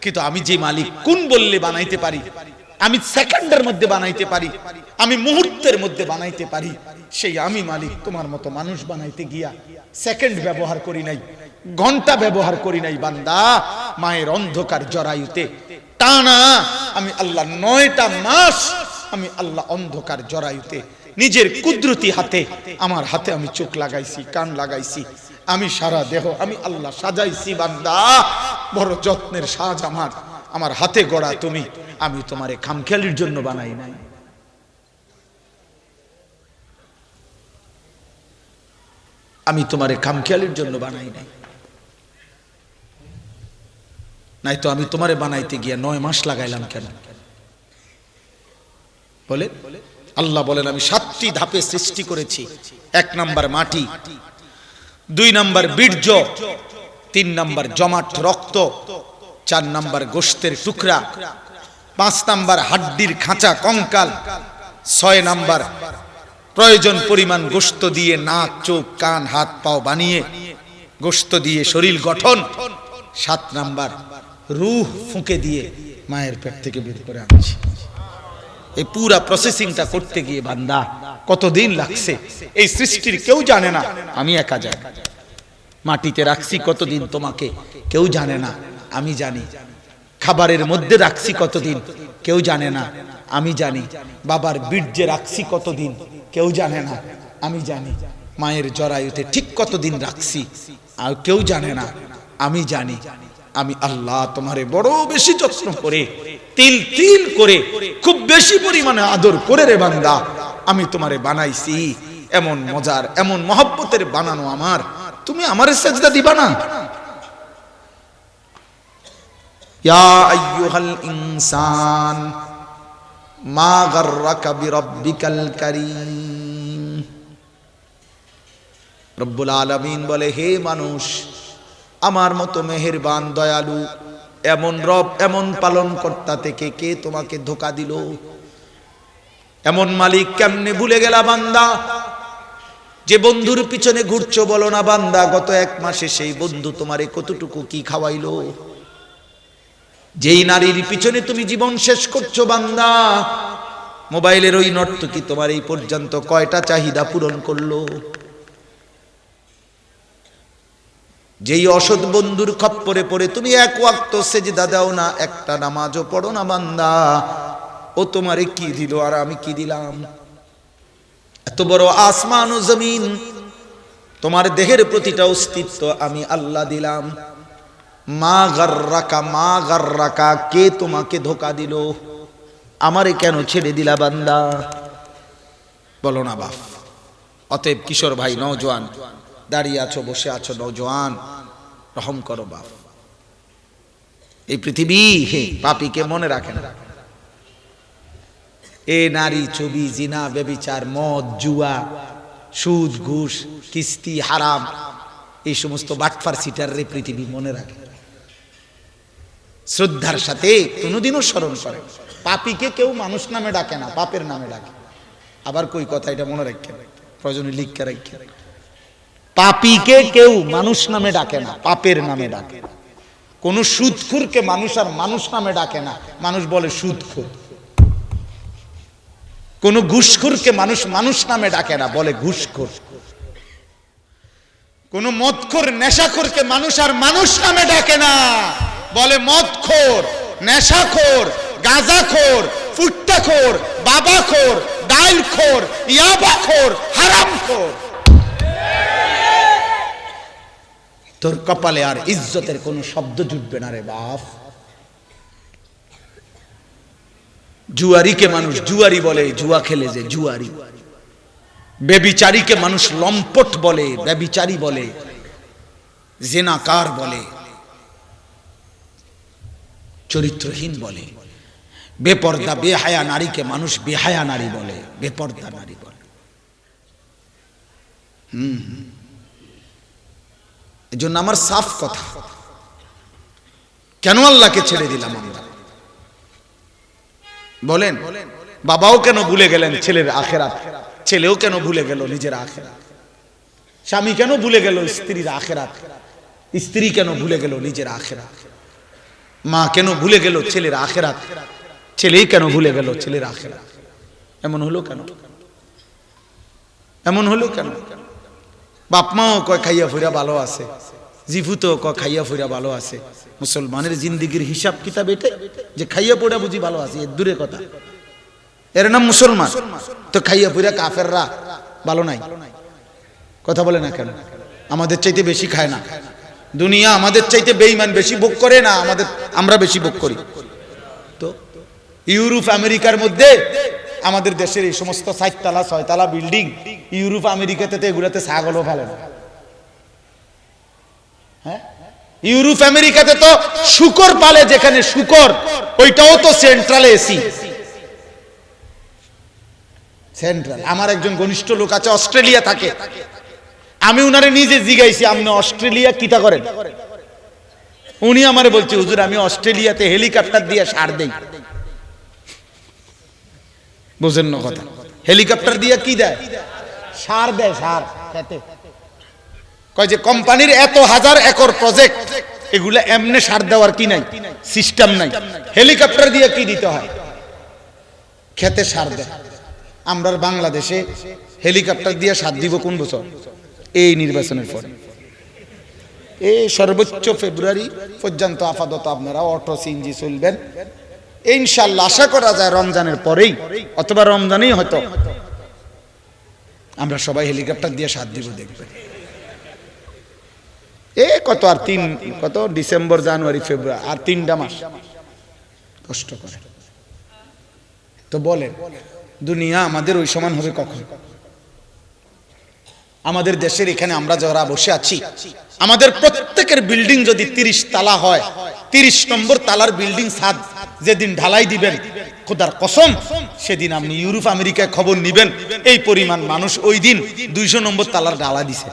কিন্তু আমি যে মালিক কুন বললে বানাইতে পারি, আমি সেকেন্ডের মধ্যে বানাইতে পারি, আমি মুহূর্তের মধ্যে বানাইতে পারি, সেই আমি মালিক। তোমার মতো মানুষ বানাইতে গিয়া সেকেন্ড ব্যবহার করি নাই, ঘন্টা ব্যবহার করি নাই। বান্দা, মায়ের অন্ধকার জরায়ুতে টানা আমি আল্লাহ 9টা মাস আমি আল্লাহ অন্ধকার জরায়ুতে নিজের কুদরতি হাতে, আমার হাতে আমি চোখ লাগাইছি, কান লাগাইছি, আমি সারা দেহ আমি আল্লাহ সাজাইছি। বান্দা, বড় যত্নের সাজ আমার, আমার হাতে গড়া তুমি। আমি তোমারে খামখেয়ালির জন্য বানাই নাই। আমি তোমারে খামখেয়ালির জন্য বানাই নাই। নাই তো আমি তোমারে বানাইতে গিয়া 9 মাস লাগাইলাম কেন? বলে আল্লাহ বলেন, আমি 7টি ধাপে সৃষ্টি করেছি। 1 নাম্বার মাটি, 2 নাম্বার বীর্য, 3 নাম্বার জমাট রক্ত, 4 নাম্বার গোশতের টুকরা, 5 নাম্বার হাড্ডির খাঁচা কঙ্কাল, 6 নাম্বার প্রয়োজন পরিমাণ গোশত দিয়ে নাক, চোখ, কান, হাত, পাও বানিয়ে গোশত দিয়ে শরীর গঠন, 7 নাম্বার রূহ ফুঁকে দিয়ে মায়ের পেট থেকে বের করে আনছি। এই পুরা প্রসেসিংটা করতে গিয়ে বান্দা কতদিন লাগছে এই সৃষ্টির কেউ জানে না, আমি একা জানি। মাটিতে রাখছি কতদিন তোমাকে কেউ জানে না, আমি জানি। খাবারের মধ্যে রাখছি কতদিন কেউ জানে না, আমি জানি। বাবার বীর্যে রাখছি কতদিন কেউ জানে না, আমি জানি। মায়ের জরায়ুতে ঠিক কতদিন রাখছি আর কেউ জানে না, আমি জানি। আমি আল্লাহ তোমারে বড় বেশি যত্ন করে, তিল তিল করে, খুব বেশি পরিমাণে আদর করে রে বান্দা আমি তোমারে বানাইছি। এমন মজার, এমন মহব্বতের বানানো আমার, তুমি আমারে সেজদা দিবা না? ইয়া আইয়ুহাল ইনসান মা গাররাকা বিরাব্বিকাল কারীম। রব্বুল আলামিন বলে, হে মানুষ, আমার মতো মেহেরবান দয়ালু এমন রব, এমন পালন কর্তা থেকে কে তোমাকে ধোঁকা দিল? এমন মালিক কেমনে ভুলে গেলা বান্দা? যে বন্ধুর পিছনে ঘুরছো, বলো না বান্দা গত 1 মাসে সেই বন্ধু তোমারে কতটুকু কি খাওয়াইলো? যেই নারীর পিছনে তুমি জীবন শেষ করছো বান্দা, মোবাইলের ওই নর্তকী তোমার এই পর্যন্ত কয়টা চাহিদা পূরণ করলো? যেই অসৎ বন্ধুর খপ্পরে পড়ে তুমি 1 ওয়াক্ত সেজদা দাও না, একটা নামাজও পড়ো না বান্দা, ও তোমারে কি দিল আর আমি কি দিলাম? এত বড় আসমান ও জমিন, তোমার দেহের প্রতিটা অস্তিত্ব আমি আল্লাহ দিলাম। মা গাররাকা, কে তোমাকে ধোঁকা দিল? আমারে কেন ছেড়ে দিলা বান্দা? বলো না বাপ। অতএব কিশোর ভাই, নওজোয়ান, দাঁড়িয়ে আছো, বসে আছো, নওজোয়ান, রহম করো বাপ। এই পৃথিবী পাপীকে মনে রাখে না। এ নারী, ছবি, জিনা, ব্যভিচার, মদ, জুয়া, সুদ, ঘুষ, কিস্তি, হারাম, এই সমস্ত বাটফার সিটারে পৃথিবী মনে রাখে, শ্রদ্ধার সাথে কোনোদিনও স্মরণ করে। পাপীকে কেউ মানুষ নামে ডাকে না, পাপের নামে ডাকে। আবার কই কথা, এটা মনে রাখেন, প্রয়োজনে লিখে রাখেন। পাপীকে কেউ মানুষ নামে ডাকে না, পাপের নামে ডাকে। কোন সুদখোরকে মানুষ আর মানুষ নামে ডাকে না, মানুষ বলে সুদখোর। কোন ঘুষখোরকে মানুষ মানুষ নামে ডাকে না, বলে ঘুষখোর। কোন মদখোর, নেশাখোরকে মানুষ আর মানুষ নামে ডাকে না, বলে মদখোর, নেশাখোর, গাঁজাখোর, ফুট্টাখোর, বাবাখোর, ডাইলখোর, ইয়াবাখোর, হারামখোর। তোর কপালে আর ইজ্জতের কোন শব্দ জুটবে না রে বাপ। জুয়ারিকে মানুষ জুয়ারি বলে, জুয়া খেলে যে জুয়ারি। বেবিচারীকে মানুষ লম্পট বলে, বেবিচারী বলে, জেনাকার বলে, চরিত্রহীন বলে। বেপর্দা, বেহায়া নারীকে মানুষ বেহায়া নারী বলে, বেপর্দা নারী বলে। এজন্য আমার সাফ কথা, কেন আল্লাহকে ছেড়ে দিলাম আমরা? বলেন, বাবাও কেন ভুলে গেলেন ছেলের আখেরাত? ছেলেও কেন ভুলে গেল নিজের আখেরাত? স্বামী কেন ভুলে গেল স্ত্রীর আখেরাত? স্ত্রী কেন ভুলে গেল নিজের আখেরাত? মা কেন ভুলে গেল ছেলের আখেরাত? ছেলেই কেন ভুলে গেল ছেলের আখেরাত? এমন হলো কেন? এমন হলো কেন? বাপ মাও কয় খাইয়া ফুইরা ভালো আছে, জিফুতো কয় খাইয়া ফুইরা ভালো আছে। মুসলমানের জিন্দিগির হিসাব কিতাব এটাই যে খাইয়া পড়া বুঝি ভালো আছে, এর দূরে কথা। এর নাম মুসলমান, তো খাইয়া ফুইরা কাফেররা ভালো নাই। কথা বলে না কেন? আমাদের চাইতে বেশি খায় না দুনিয়া, আমাদের চাইতে বেঈমান বেশি ভোগ করে না, আমরা বেশি ভোগ করি। তো ইউরোপ আমেরিকার মধ্যে আমাদের দেশের এই সমস্ত 4 তলা 6 তলা বিল্ডিং, ইউরোপ আমেরিকাতে তো এগুলাতে ছাগলও ফেলে না। হ্যাঁ, ইউরোপ আমেরিকাতে তো শুকর পালে, যেখানে শুকর, ওইটাও তো সেন্ট্রাল এসি। সেন্ট্রাল। আমার একজন ঘনিষ্ঠ লোক আছে, অস্ট্রেলিয়া থাকে। আমি উনারে নিজে জিগাইছি, আপনি অস্ট্রেলিয়া কিটা করেন? উনি আমারে বলছে, হুজুর আমি অস্ট্রেলিয়াতে হেলিকপ্টার দিয়ে সার দেই। বুঝেন না কথা? হেলিকপ্টার দিয়ে কি দেয়? সার দেয়, সার খেতে। কয় যে কোম্পানির এত 1000 একর প্রজেক্ট, এগুলা এমনি সার দেওয়ার কি নাই, সিস্টেম নাই। হেলিকপ্টার দিয়ে কি দিতে হয়? খেতে সার দেয়। আমরা বাংলাদেশে হেলিকপ্টার দিয়ে সার দিব কোন বছর? এই নির্বাচনের পরে। এই সর্বোচ্চ ফেব্রুয়ারি পর্যন্ত আপাতত আপনারা অটো সিএনজি চলবেন। ইনশাআল্লাহ আশা করা যায় রমজানের পরেই অথবা রমজানেই হয়তো আমরা সবাই হেলিকপ্টার দিয়ে সার দিব, দেখবেন। কত আর কত ডিসেম্বর, জানুয়ারি, ফেব্রুয়ারি, আর 3টা মাস কষ্ট করে। তো বলেন, দুনিয়া আমাদের ওই সমান হবে কখন? আমাদের দেশের এখানে আমরা যারা বসে আছি, আমাদের প্রত্যেকের বিল্ডিং যদি 30 তালা হয়, 30 নম্বর তালার বিল্ডিং ছাদ যেদিন ঢালাই দিবেন খোদার কসম সেদিন আপনি ইউরোপ আমেরিকায় খবর নিবেন এই পরিমাণ মানুষ ওই দিন 200 নম্বর তালার ঢালা দিছে।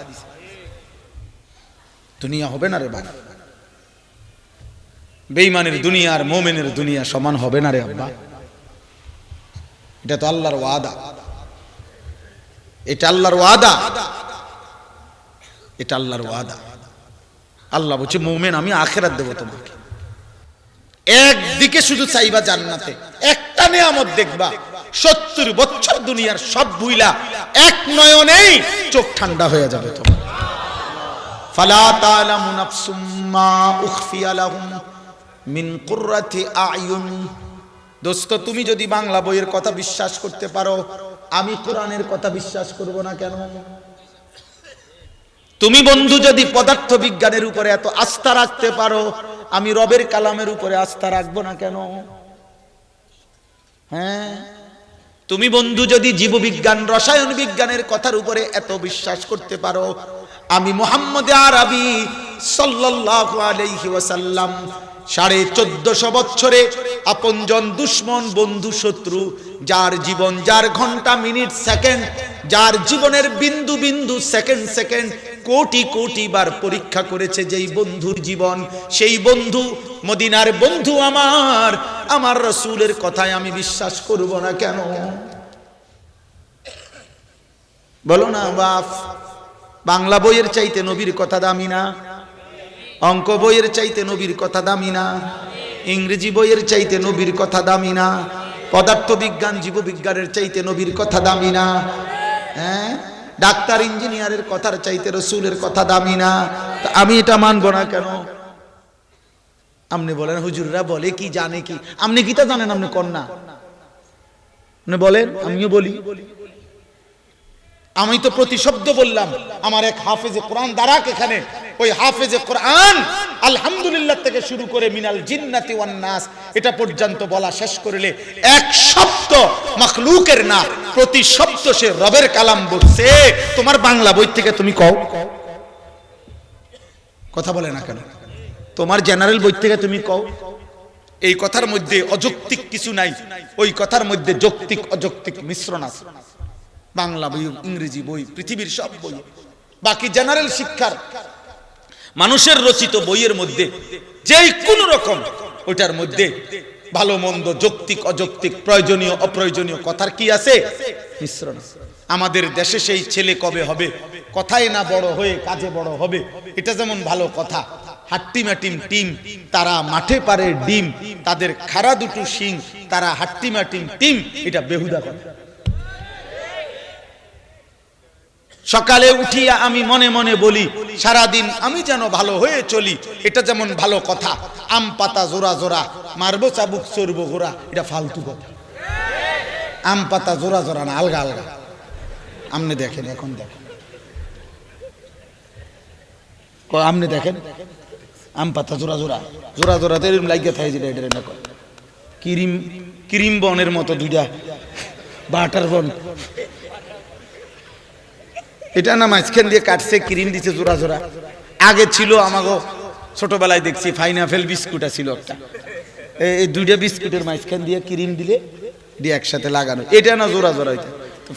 দুনিয়া হবে না রে ভাই, বেঈমানের দুনিয়া আর মুমিনের দুনিয়া সমান হবে না রে আব্বা। এটা তো আল্লাহর ওয়াদা, এটা আল্লাহর ওয়াদা, এটা আল্লাহর ওয়াদা। আল্লাহ বলছে মুমিন আমি আখিরাত দেব তোমাকে। একদিকে শুধু চাইবা জান্নাতে, একটা নিয়ামত দেখবা 70 বছর দুনিয়ার সব ভুইলা এক নয়নেই চোখ ঠান্ডা হয়ে যাবে তোমার। ফালা তা'লামু নাফসুম মা উখফিয়া লাহুম মিন কুররাতি আ'য়ুন। দোস্ত তুমি যদি বাংলা বইয়ের কথা বিশ্বাস করতে পারো, আমি কোরআনের কথা বিশ্বাস করব না কেন? তুমি বন্ধু যদি পদার্থ বিজ্ঞানের উপরে এত আস্থা রাখতে পারো, আমি রবের কালামের উপরে আস্থা রাখবো না কেন? হ্যাঁ, তুমি বন্ধু যদি জীববিজ্ঞান রসায়ন বিজ্ঞানের কথার উপরে এত বিশ্বাস করতে পারো, আমি মুহাম্মদ আরবি সাল্লাল্লাহু আলাইহি ওয়াসাল্লাম 1450 বছরে আপনজন দুশ্মন বন্ধু শত্রু, যার জীবন যার ঘন্টা মিনিট সেকেন্ড, যার জীবনের বিন্দু বিন্দু সেকেন্ড সেকেন্ড কোটি কোটি বার পরীক্ষা করেছে যেই বন্ধুর জীবন, সেই বন্ধু মদিনার বন্ধু আমার রাসূলের কথায় আমি বিশ্বাস করব না কেন? বলো না বাপ। বাংলা বইয়ের চাইতে নবীর কথা দামি না? অঙ্ক বইয়ের চাইতে নবীর কথা দামি না? ইংরেজি বইয়ের চাইতে নবীর কথা দামি না? পদার্থ বিজ্ঞান জীববিজ্ঞানের চাইতে নবীর কথা দামি না? হ্যাঁ, ডাক্তার ইঞ্জিনিয়ারের কথার চাইতে রাসূলের কথা দামি না? আমি এটা মানবো না কেন? আপনি বলেন হুজুররা বলে কি জানে কি, আপনি কি তা জানেন? আপনি কন্যা আপনি বলেন, আমিও বলি। আমি তো প্রতি শব্দ বললাম। আমার এক হাফেজে কোরআন দারাক এখানে, ওই হাফেজে কোরআন আলহামদুলিল্লাহ থেকে শুরু করে মিনাল জিন্নাতি ওয়ান নাস এটা পর্যন্ত বলা শেষ করলে এক শব্দ মাখলুকের না, প্রতি শব্দ সে রবের কালাম বলছে। তোমার বাংলা বই থেকে তুমি কও, কথা বলে না কেন? তোমার জেনারেল বই থেকে তুমি কও। এই কথার মধ্যে অযৌক্তিক কিছু নাই, ওই কথার মধ্যে যৌক্তিক অযৌক্তিক মিশ্রণ আছে। বাংলা বই, ইংরেজি বই, পৃথিবীর সব বই, বাকি জেনারেল শিক্ষার মানুষের রচিত বইয়ের মধ্যে যেই কোন রকম ওইটার মধ্যে ভালো মন্দ, যৌক্তিক অযৌক্তিক, প্রয়োজনীয় অপ্রয়োজনীয় কথার কি আছে? মিশ্রণ। আমাদের দেশে সেই ছেলে কবে হবে, কথায় না বড় হয়ে কাজে বড় হবে, এটা যেমন ভালো কথা। হাট্টিমাটিম টিম তারা মাঠে পারে ডিম, তাদের খাড়া দুটো শিং তারা হাট্টিমাটিম টিম, এটা বেহুদা কথা। সকালে উঠিয়া আমি মনে মনে বলি সারাদিন আমি যেন ভালো হয়ে চলি, এটা যেমন ভালো কথা। আম পাতা জোড়া জোড়া মারবো চাবুক চড়বো ঘোড়া, এটা ফালতু কথা। আম পাতা জোড়া জোড়া না, আলগা আলগা। আপনি দেখেন, এখন দেখেন, আপনি দেখেন আম পাতা জোড়া জোড়া জোড়া জোড়া তো এরকম লাগিয়ে থাকে, যেটা এটা ক্রিম ক্রিম বনের মতো দুইটা বাটার বন, এটা না মাঝখান দিয়ে কাটছে, ক্রিম দিচ্ছে জোড়া জোড়া। আগে ছিল আমাগো ছোটবেলায় দেখছি পাইনাপেল বিস্কুট ছিল একটা, এই দুইটা বিস্কুটের মাঝখান দিয়ে ক্রিম দিলে দিয়ে একসাথে লাগানো, এটা না জোড়া জোড়া হইতে।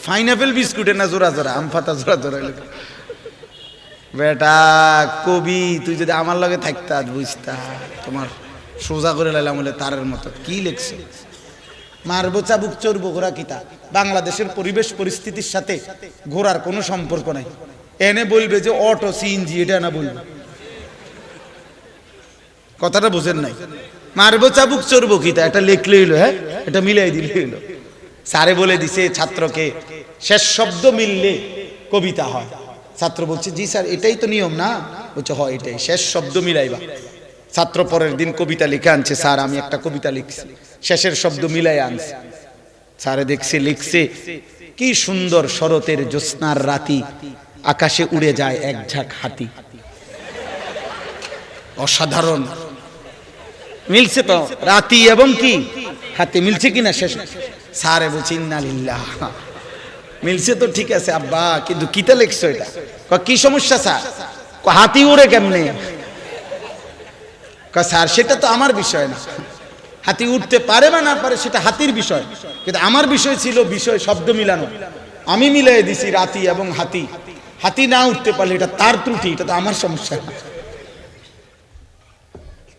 পাইনাপেল বিস্কুটের না জোড়া জোড়া, আম পাতা জোড়া জোড়া হইলে। বেটা কবি, তুই যদি আমার লগে থাকতা বুঝতা, তোমার সোজা করে লাইলাম বলে তারের মতো কি লেখছে। মারবো চাবুক চড়বো ঘোড়া কিতা? বাংলাদেশের পরিবেশ পরিস্থিতির সাথে ঘোড়ার কোনো সম্পর্ক নাই। এনে বলবে যে অটো সিএনজি, এটা না বলবে, কথাটা বুঝেন নাই। মারবো চাবুক চড়বো কিতা এটা লিখলে হইলো, হ্যাঁ এটা মিলাই দিলে হইলো। স্যারে বলে দিছে ছাত্রকে শেষ শব্দ মিললে কবিতা হয়। ছাত্র বলছে জি স্যার এটাই তো নিয়ম না? বলছে হয় এটাই, শেষ শব্দ মিলাইবা। ছাত্র পরের দিন কবিতা লিখে আনছে, স্যার আমি একটা কবিতা লিখছি, শেষের শব্দ মিলাই আনছে। স্যারে দেখছে লিখছে, কি সুন্দর শরতের জ্যোৎস্নার রাতি, আকাশে উড়ে যায় এক ঝাঁক হাতি। অসাধারণ মিলছে তো, রাতি এবং কি হাতি মিলছে কিনা শেষ। স্যারে বলছে ইন্নালিল্লাহ, মিলছে তো ঠিক আছে আব্বা, কিন্তু কিতা লিখছো এটা? কি সমস্যা স্যার? হাতি উড়ে কেমনে? স্যার সেটা তো আমার বিষয় না। হাতি উঠতে পারে বা না পারে সেটা হাতির বিষয়, কিন্তু আমার বিষয় ছিল বিষয় শব্দ মিলানো। আমি মিলাই দিছি রাতি এবং হাতি। হাতি না উঠতে পারলে এটা তার ত্রুটি, এটা তো আমার সমস্যা না।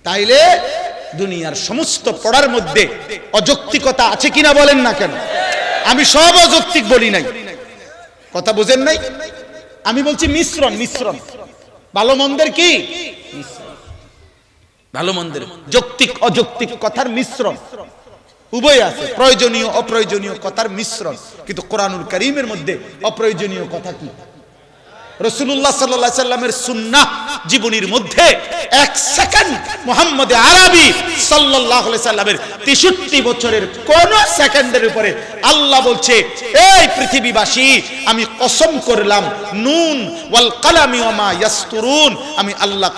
তাইলে দুনিয়ার সমস্ত পড়ার মধ্যে অযৌক্তিকতা আছে কিনা বলেন না কেন? আমি সব অযৌক্তিক বলি নাই, কথা বুঝেন নাই। আমি বলছি মিশ্রণ, মিশ্রণ ভালো মন্দের কি, ভালো মন্দের যৌক্তিক অযৌক্তিক কথার মিশ্রণ উভয় আছে, প্রয়োজনীয় অপ্রয়োজনীয় কথার মিশ্রণ। কিন্তু কোরআনুল কারীমের মধ্যে অপ্রয়োজনীয় কথা কি? রাসূলুল্লাহ সাল্লাল্লাহু আলাইহি সাল্লামের সুন্নাহ জীবনীর মধ্যে এক সেকেন্ড মুহাম্মদ আরবি সাল্লাল্লাহু আলাইহি সাল্লামের 63 বছরের কোন সেকেন্ডের উপরে আল্লাহ বলছে, এই পৃথিবীবাসী আমি কসম করলাম, নুন ওয়াল কালামি ওয়া মা ইয়াসতুরুন, আমি আল্লাহ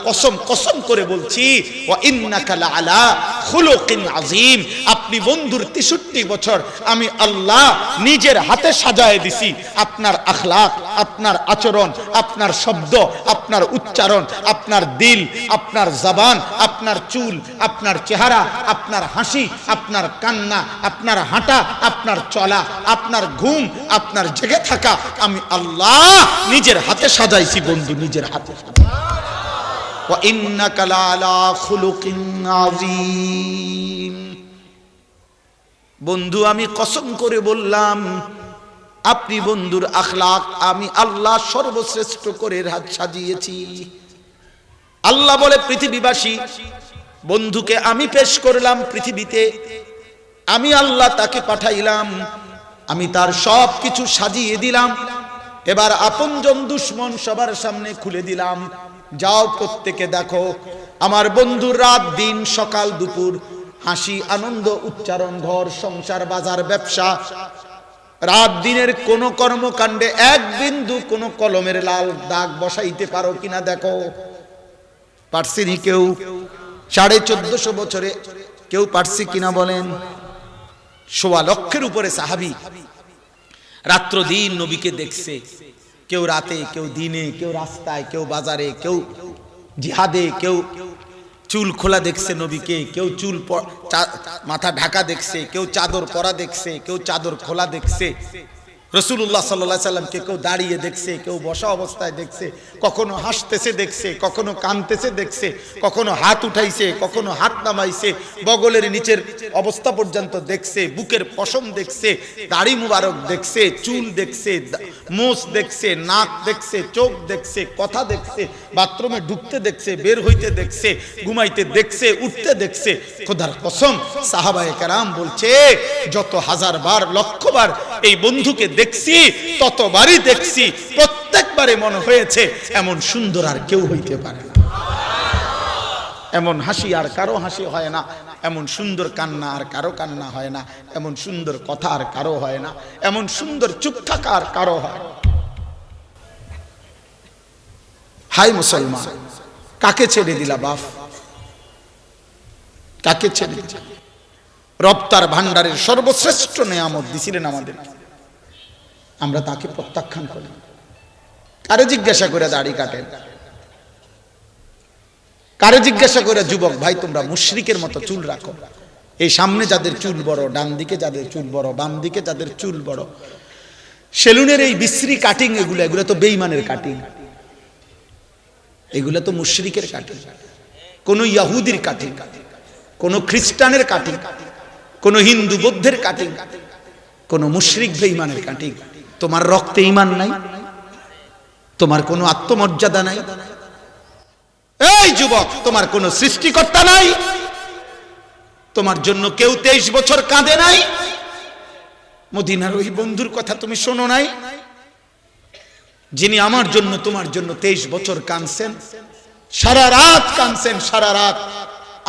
কসম করে বলছি, ওয়া ইন্নাকা লাআলা খুলুকিন আযীম, আপনি বন্ধুর 63 বছর আমি আল্লাহ নিজের হাতে সাজায় দিছি আপনার আখলাক, আপনার আচরণ, আপনার শব্দ, আপনার উচ্চারণ, আপনার দিল, আপনার জবান, আপনার চুল, আপনার চেহারা, আপনার হাসি, আপনার কান্না, আপনার হাঁটা, আপনার চলা, আপনার ঘুম, আপনার জেগে থাকা আমি আল্লাহ নিজের হাতে সাজাইছি বন্ধু, নিজের হাতে। ওয়া ইন্নাকা লাআলা খুলুকিন আযীম, বন্ধু আমি কসম করে বললাম আপনি বন্ধুর আখলাক আমি আল্লাহ সর্বশ্রেষ্ঠ করে হাত সাজিয়েছি। আল্লাহ বলে, পৃথিবীবাসী বন্ধুকে আমি পেশ করলাম পৃথিবীতে, আমি আল্লাহ তাকে পাঠাইলাম, আমি তার সব কিছু সাজিয়ে দিলাম। এবার আপনজন দুশ্মন সবার সামনে খুলে দিলাম, যাও প্রত্যেকে দেখো আমার বন্ধুর রাত দিন সকাল দুপুর হাসি আনন্দ উচ্চারণ, ঘর সংসার বাজার ব্যবসা, রাত দিনের কোন কর্মকাণ্ডে এক বিন্দু কোন কলমের লাল দাগ বসাইতে পারো কিনা দেখো। পারছিনি কেউ? 1450 বছরে কেউ পারছি কিনা বলেন? 1.25 লক্ষের উপরে সাহাবী রাত্র দিন নবীকে দেখছে, কেউ রাতে, কেউ দিনে, কেউ রাস্তায়, কেউ বাজারে, কেউ জিহাদে, কেউ চুল খোলা দেখছে নবীকে, কেউ চুল মাথা ঢাকা দেখছে, কেউ চাদর পরা দেখছে, কেউ চাদর খোলা দেখছে। রাসূলুল্লাহ সাল্লাল্লাহু আলাইহি সাল্লামকে কেউ দাঁড়িয়ে দেখছে, কেউ বসা অবস্থায় দেখছে, কখনো হাসতেছে দেখছে, কখনো কাঁদতেছে দেখছে, কখনো হাত উঠাইছে, কখনো হাত নামাইছে, বগলের নিচের অবস্থা পর্যন্ত দেখছে, বুকের পশম দেখছে, দাড়ি মুবারক দেখছে, চুল দেখছে, মোষ দেখছে, নাক দেখছে, চোখ দেখছে, কথা দেখছে, বাথরুমে ঢুকতে দেখছে, বের হইতে দেখছে, ঘুমাইতে দেখছে, উঠতে দেখছে। খোদার কসম সাহাবায়ে কেরাম বলছে, যত হাজার বার লক্ষ বার এই বন্ধুকে দেখছি ততবারই দেখছি, প্রত্যেকবারে মনে হয়েছে এমন সুন্দর আর কেউ হইতে পারে না, এমন হাসি আর কারো হাসি হয় না, এমন সুন্দর কান্না আর কারো কান্না হয় না, এমন সুন্দর কথা আর কারো হয় না, এমন সুন্দর চুপ থাকা আর কারো হয়। হাই মুসলমান, কাকে ছেড়ে দিলা বাপ? কাকে ছেড়ে দিলা? রব তার ভান্ডারের সর্বশ্রেষ্ঠ নেয়ামত দিছিলেন আমাদের, আমরা তাকে প্রত্যাখ্যান করি। কারে জিজ্ঞাসা করে দাড়ি কাটেন? কারে জিজ্ঞাসা করে যুবক ভাই তোমরা মুশরিকের মতো চুল রাখো? এই সামনে যাদের চুল বড়, ডান দিকে যাদের চুল বড়, বাম দিকে যাদের চুল বড়, সেলুনের এই বিশ্রী কাটিং, এগুলো তো বেঈমানের কাটিং, এগুলো তো মুশরিকের কাটিং, কোন ইহুদির কাটিং, কোন খ্রিস্টানের কাটিং, কোন হিন্দু বৌদ্ধের কাটিং, কোন মুশরিক বেঈমানের কাটিং। তোমার রক্তে ঈমান নাই, তোমার কোনো আত্মমর্যাদা নাই। এই যুবক, তোমার কোনো সৃষ্টিকর্তা নাই, তোমার জন্য কেউ 23 বছর কাঁদে নাই, মদিনার ওই বন্ধুর কথা তুমি শোনো নাই, যিনি আমার জন্য তোমার জন্য 23 বছর কাঁদছেন, সারা রাত কাঁদছেন, সারা রাত।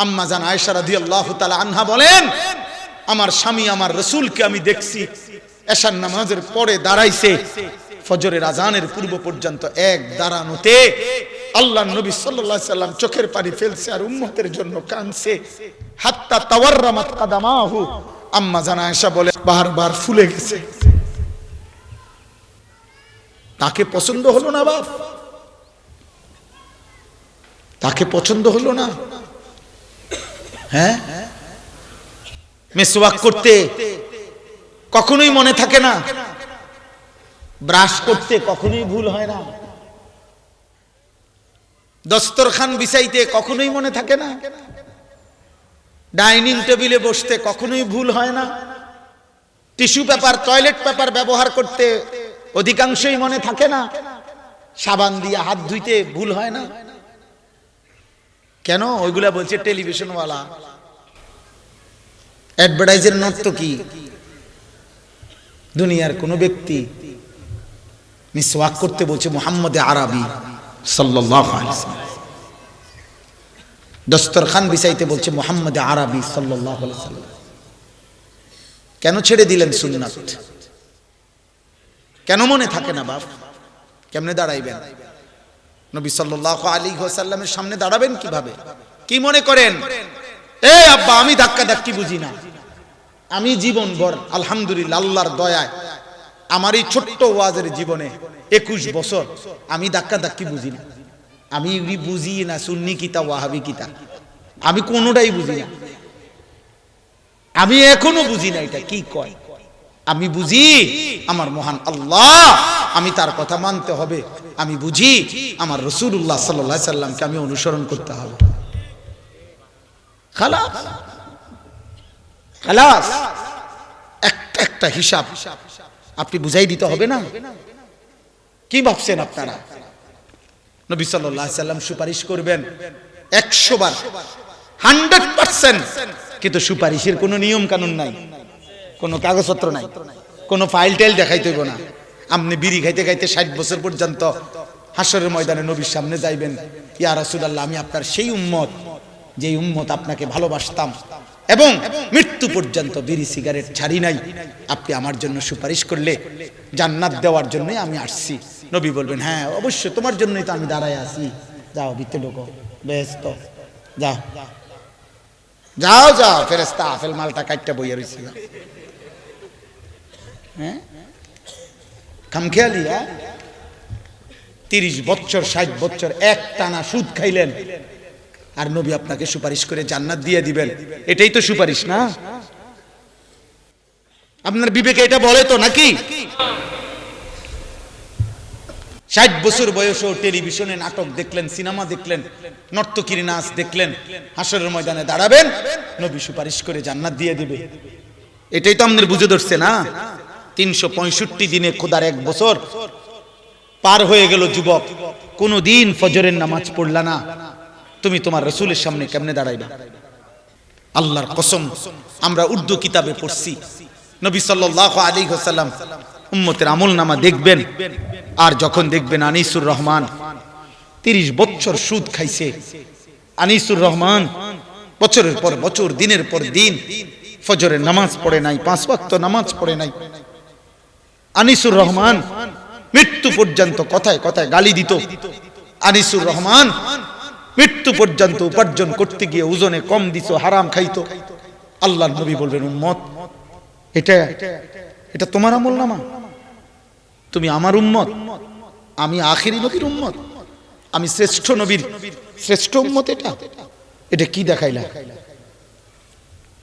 আম্মা জান আয়েশা রাদিয়াল্লাহু তাআলা আনহা বলেন, আমার স্বামী আমার রাসূলকে আমি দেখছি এশার নামাজের পরে দাঁড়াইছে, ফজরের আজানের পূর্ব পর্যন্ত এক দাঁড়ানোতে আল্লাহর নবী সাল্লাল্লাহু আলাইহি সাল্লাম চোখের পানি ফেলছে আর উম্মতের জন্য কাঁদছে, হাত্তা তাওয়াররামাত কাদামাহু। আম্মা জান আয়েশা বলে বারবার ফুলে গেছে। তাকে পছন্দ হলো না বাপ? তাকে পছন্দ হলো না? হ্যাঁ, মিসওয়াক করতে কখনোই মনে থাকে না, ব্রাশ করতে কখনোই ভুল হয় না, দস্তরখান বিছাইতে কখনোই মনে থাকে না, ডাইনিং টেবিলে বসতে কখনোই ভুল হয় না, টিস্যু পেপার টয়লেট পেপার ব্যবহার করতে অধিকাংশই মনে থাকে না, সাবান দিয়ে হাত ধুইতে ভুল হয় না। কেন? ওইগুলা বলছে টেলিভিশনওয়ালা, অ্যাডভার্টাইজের নর্তকী। দুনিয়ার কোন ব্যক্তি মিসওয়াক করতে বলছে মুহাম্মদ আরবি সাল্লাল্লাহু আলাইহি ওয়াসাল্লাম, দস্তরখান বিছাইতে বলছে মুহাম্মদ আরবি সাল্লাল্লাহু আলাইহি ওয়াসাল্লাম। কেন ছেড়ে দিলেন সুন্নাত? কেন মনে থাকে না বাপ? কেমনে দাঁড়াইবেন? নবী সাল্লাল্লাহু আলাইহি ওয়াসাল্লামের সামনে দাঁড়াবেন কিভাবে? কি মনে করেন? এই আব্বা, আমি ধাক্কা ধাক্কি বুঝি না, আমি জীবনভর আলহামদুলিল্লাহ আল্লাহর দয়ায় আমার এই ছোট্ট ওয়াজের জীবনে 21 বছর আমি ধাক্কা ধাক্কি বুঝি না, আমি বুঝি না সুন্নি কিতা ওয়াহাবি কিতা, আমি কোনোটাই বুঝি না, আমি এখনো বুঝি না এটা কি কয়। আমি বুঝি আমার মহান আল্লাহ, আমি তার কথা মানতে হবে। আমি বুঝি আমার রাসূলুল্লাহ সাল্লাল্লাহু আলাইহি সাল্লামকে আমি অনুসরণ করতে হবে। খালাস খালাস, একটা হিসাব আপনি বুঝাই দিতে হবে না? কি ভাবছেন আপনারা? নবী সাল্লাল্লাহু আলাইহি সাল্লাম সুপারিশ করবেন 100 বার, 100%, কিন্তু সুপারিশের কোনো নিয়ম কানুন নাই, কোনো কাগজপত্র নাই, কোনো ফাইল টাইল দেখাইতে হইব না। আপনি বিড়ি খাইতে খাইতে 60 বছর পর্যন্ত হাসরের ময়দানে নবীর সামনে যাইবেন, ইয়া রাসূলুল্লাহ, আমি আপনার সেই উম্মত যে উম্মত আপনাকে ভালোবাসতাম এবং মৃত্যু পর্যন্ত বিড়ি সিগারেট ছাড়ি নাই, আপনি আমার জন্য সুপারিশ করলে জান্নাত দেওয়ার জন্যই আমি আসছি। নবী বলবেন, হ্যাঁ অবশ্যই তোমার জন্যই তো আমি দাঁড়ায় আছি, যাও ভিতরে ঢোকো, ব্যস্ত যাও যাও যাও, ফেরেশতা আফেল মালটা কাটটা বইয়া রইছে। হ্যাঁ খামখেয়ালি, 30 বছর 60 বছর এক টানা সুদ খাইলেন, আর নবী আপনাকে সুপারিশ করে জান্নাত দিয়ে দিবেন, এটাই তো সুপারিশ না? আপনার বিবেকে এটা বলে তো নাকি? 60 বছর বয়সেও টেলিভিশনে নাটক দেখলেন, সিনেমা দেখলেন, নর্তকীর নাচ দেখলেন, হাসরের ময়দানে দাঁড়াবেন, নবী সুপারিশ করে জান্নাত দিয়ে দিবে, এটাই তো আপনার বুঝে ধরছে না? 365 দিনে খোদার 1 বছর পার হয়ে গেল, যুবক কোনদিন ফজরের নামাজ পড়লা না, তুমি তোমার রাসূলের সামনে কেমনে দাঁড়াইবা? আল্লাহর কসম, আমরা উর্দু কিতাবে পড়ছি, নবী সাল্লাল্লাহু আলাইহি ওয়াসাল্লাম উম্মতের আমলনামা দেখবেন, আর যখন দেখবেন আনিসুর রহমান 30 বছর সুদ খাইছে, আনিসুর রহমান বছরের পর বছর দিনের পর দিন ফজরের নামাজ পড়ে নাই, 5 ওয়াক্ত নামাজ পড়ে নাই, আনিসুর রহমান মৃত্যু পর্যন্ত কথায় কথায় গালি দিত, আনিসুর রহমান মৃত্যু পর্যন্ত উপার্জন করতে গিয়ে ওজনে কম দিত, হারাম খাইতো। আল্লাহর নবী বলবেন, উম্মত এটা তোমার আমলনামা, তুমি আমার উম্মত, আমি আখিরি নবীর উম্মত, আমি শ্রেষ্ঠ নবীর শ্রেষ্ঠ উম্মত, এটা কি দেখাইলা?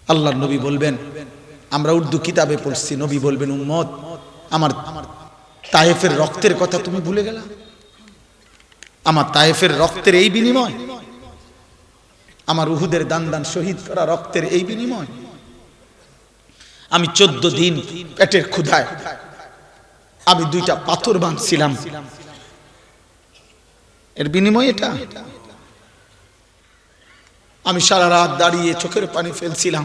আল্লাহর নবী বলবেন, আমরা উর্দু কিতাবে পড়ছি, নবী বলবেন, উম্মত আমার তায়েফের রক্তের কথা তুমি ভুলে গেলা? আমার তায়েফের রক্তের এই বিনিময়, আমার উহুদের দান দান শহীদ করা রক্তের এই বিনিময়, আমি 14 দিন পেটের ক্ষুধায় আমি 2টা পাথর ভাঙছিলাম, এর বিনিময় এটা? আমি সারা রাত দাঁড়িয়ে চোখের পানি ফেলছিলাম,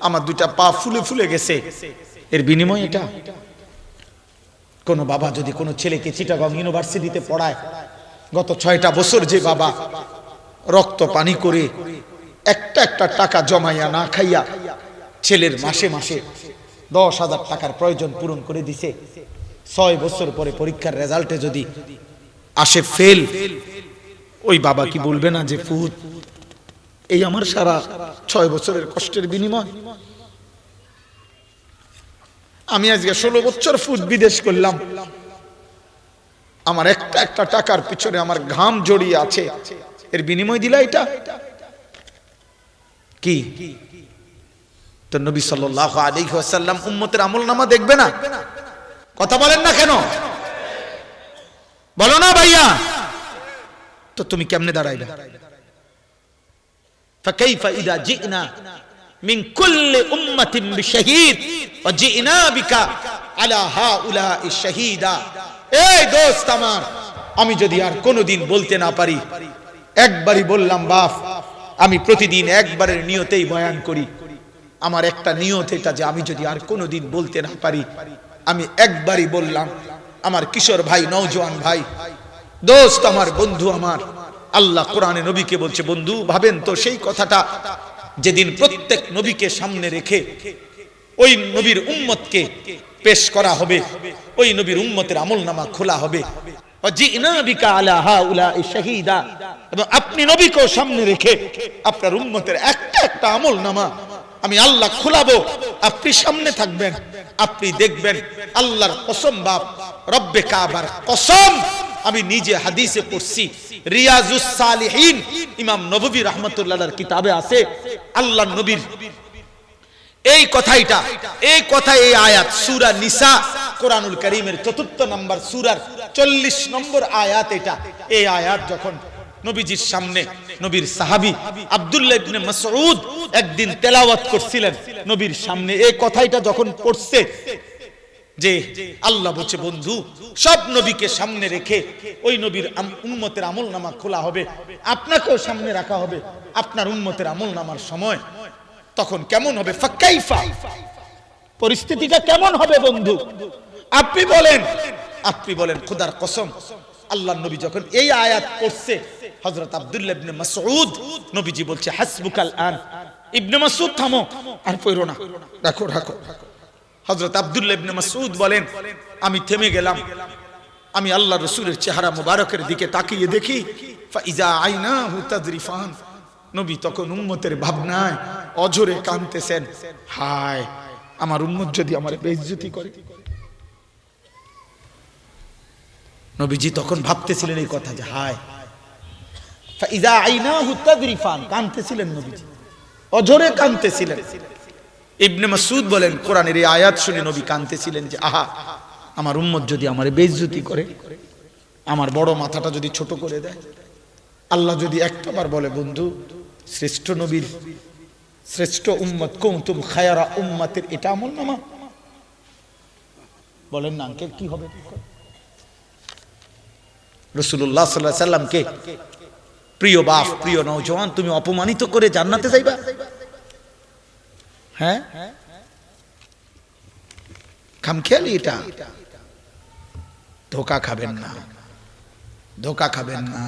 আমার 2টা পা ফুলে ফুলে গেছে, এর বিনিময় এটা? কোন বাবা যদি কোনো ছেলেকে চিটাগং ইউনিভার্সিটিতে পড়ায়, গত 6টা বছর যে বাবা রক্ত পানি করে একটা টাকা জমাইয়া না খাইয়া ছেলের মাসে মাসে 10,000 টাকার প্রয়োজন পূরণ করে দিছে, 6 বছর পরে পরীক্ষার রেজাল্টে যদি আসে ফেল, ওই বাবা কি বলবে না যে ফুত, এই আমার সারা 6 বছরের কষ্টের বিনিময়? আমি আজকে 16 বছর ফুট বিদেশ করলাম, আমার একটা টাকার পিছনে আমার ঘাম জড়িয়ে আছে, এর বিনিময় দিলা এটা? কি তো নবী সাল্লাল্লাহু আলাইহি ওয়াসাল্লাম উম্মতের আমলনামা দেখবে না? কথা বলেন না কেন? বলো না ভাইয়া। তো তুমি কেমনে দাঁড়াইবে? ফাকাইফা ইযা জিনা মিন কুল্লি উম্মাতিন বিশাহীদ ওয়া জিনা বিকা আলা হাউলাই শাহীদা। এই দোস্ত আমার, আমি যদি আর কোনোদিন বলতে না পারি, একবারই বললাম বাপ, আমি প্রতিদিন একবারের নিয়তেই বয়ান করি। আমার একটা নিয়ত এটা যে আমি যদি আর কোনোদিন বলতে না পারি, আমি একবারই বললাম। আমার কিশোর ভাই, নওজোয়ান ভাই, দোস্ত আমার, বন্ধু আমার, আল্লাহ কোরআনে নবীকে বলছে, বন্ধু ভাবেন তো সেই কথাটা যেদিন প্রত্যেক নবীকে সামনে রেখে ওই নবীর উম্মতকে পেশ করা হবে, ওই নবীর উম্মতের আমলনামা খোলা হবে। এবং আপনি নবীকেও সামনে রেখে আপনার উম্মতের একটা একটা আমলনামা আমি আল্লাহ খোলাবো। আপনি সামনে থাকবেন, আপনি দেখবেন। আল্লাহর কসম বাপ, রব্বে কাবার কসম, আমি নিজে হাদিসে পড়ছি, রিয়াজুস সালিহিন ইমাম নববী রাহমাতুল্লাহর কিতাবে আছে, আল্লাহর নবীর এই কথাইটা, এই কথা, এই আয়াত সূরা নিসা কোরআনুল কারীমের ৪র্থ নম্বর সূরার ৪০ নম্বর আয়াত। এটা এই আয়াত যখন নবীজির সামনে নবীর সাহাবী আব্দুল্লাহ ইবনে মাসউদ একদিন তেলাওয়াত করছিলেন নবীর সামনে, এই কথাইটা যখন পড়ছে যে আল্লাহ বলছে, বন্ধু সব নবীকে সামনে রেখে ওই নবীর উম্মতের আমলনামা খোলা হবে, আপনাকেও সামনে রাখা হবে। আপনার উম্মতের আমলনামার সময় তখন কেমন হবে? ফাকাইফা, পরিস্থিতিটা কেমন হবে বন্ধু? আপনি বলেন, আপনি বলেন। খোদার কসম, আল্লাহর নবী যখন এই আয়াত পড়ছে, হযরত আব্দুল্লাহ ইবনে মাসউদ, নবীজি বলছে, হাসবুকাল আন। ইবনে মাসউদ থামো, আর পড়ো না, রাখো রাখো। হযরত আব্দুল্লাহ ইবনে মাসউদ বলেন, আমি থেমে গেলাম। আমি আল্লাহ রাসূলের চেহারা মোবারকের দিকে তাকিয়ে দেখি, ফাইজা আইনাহু তাযরিফান। নবী তখন উম্মতের ভাবনায় অঝরে কাঁদতেছেন, হায় আমার উম্মত যদি আমার বেইজ্জতি করে। নবীজি তখন ভাবতেছিলেন এই কথা যে হায়, ফাইজা আইনাহু তাযরিফান, কাঁদতেছিলেন নবীজি, অঝরে কাঁদতেছিলেন। ইবনে মাসউদ বলেন, কোরআনের এই আয়াত শুনে নবী কাঁদতেছিলেন যে আহা, আমার উম্মত যদি আমার বেইজ্জতি করে, আমার বড় মাথাটা যদি ছোট করে দেয়। আল্লাহ যদি একটাবার বলে, বন্ধু শ্রেষ্ঠ নবীর শ্রেষ্ঠ উম্মত কুনতুম খায়রা উম্মাতির, এটা আমলনামা, বলেন না আঙ্কেল কি হবে? রাসূলুল্লাহ সাল্লাল্লাহু আলাইহি সাল্লামকে, প্রিয় বাপ, প্রিয় নওজোয়ান, তুমি অপমানিত করে জান্নাতে যাইবা? হ্যাঁ, খামখেয়ালি এটা। ধোকা খাবেন না, ধোকা খাবেন না।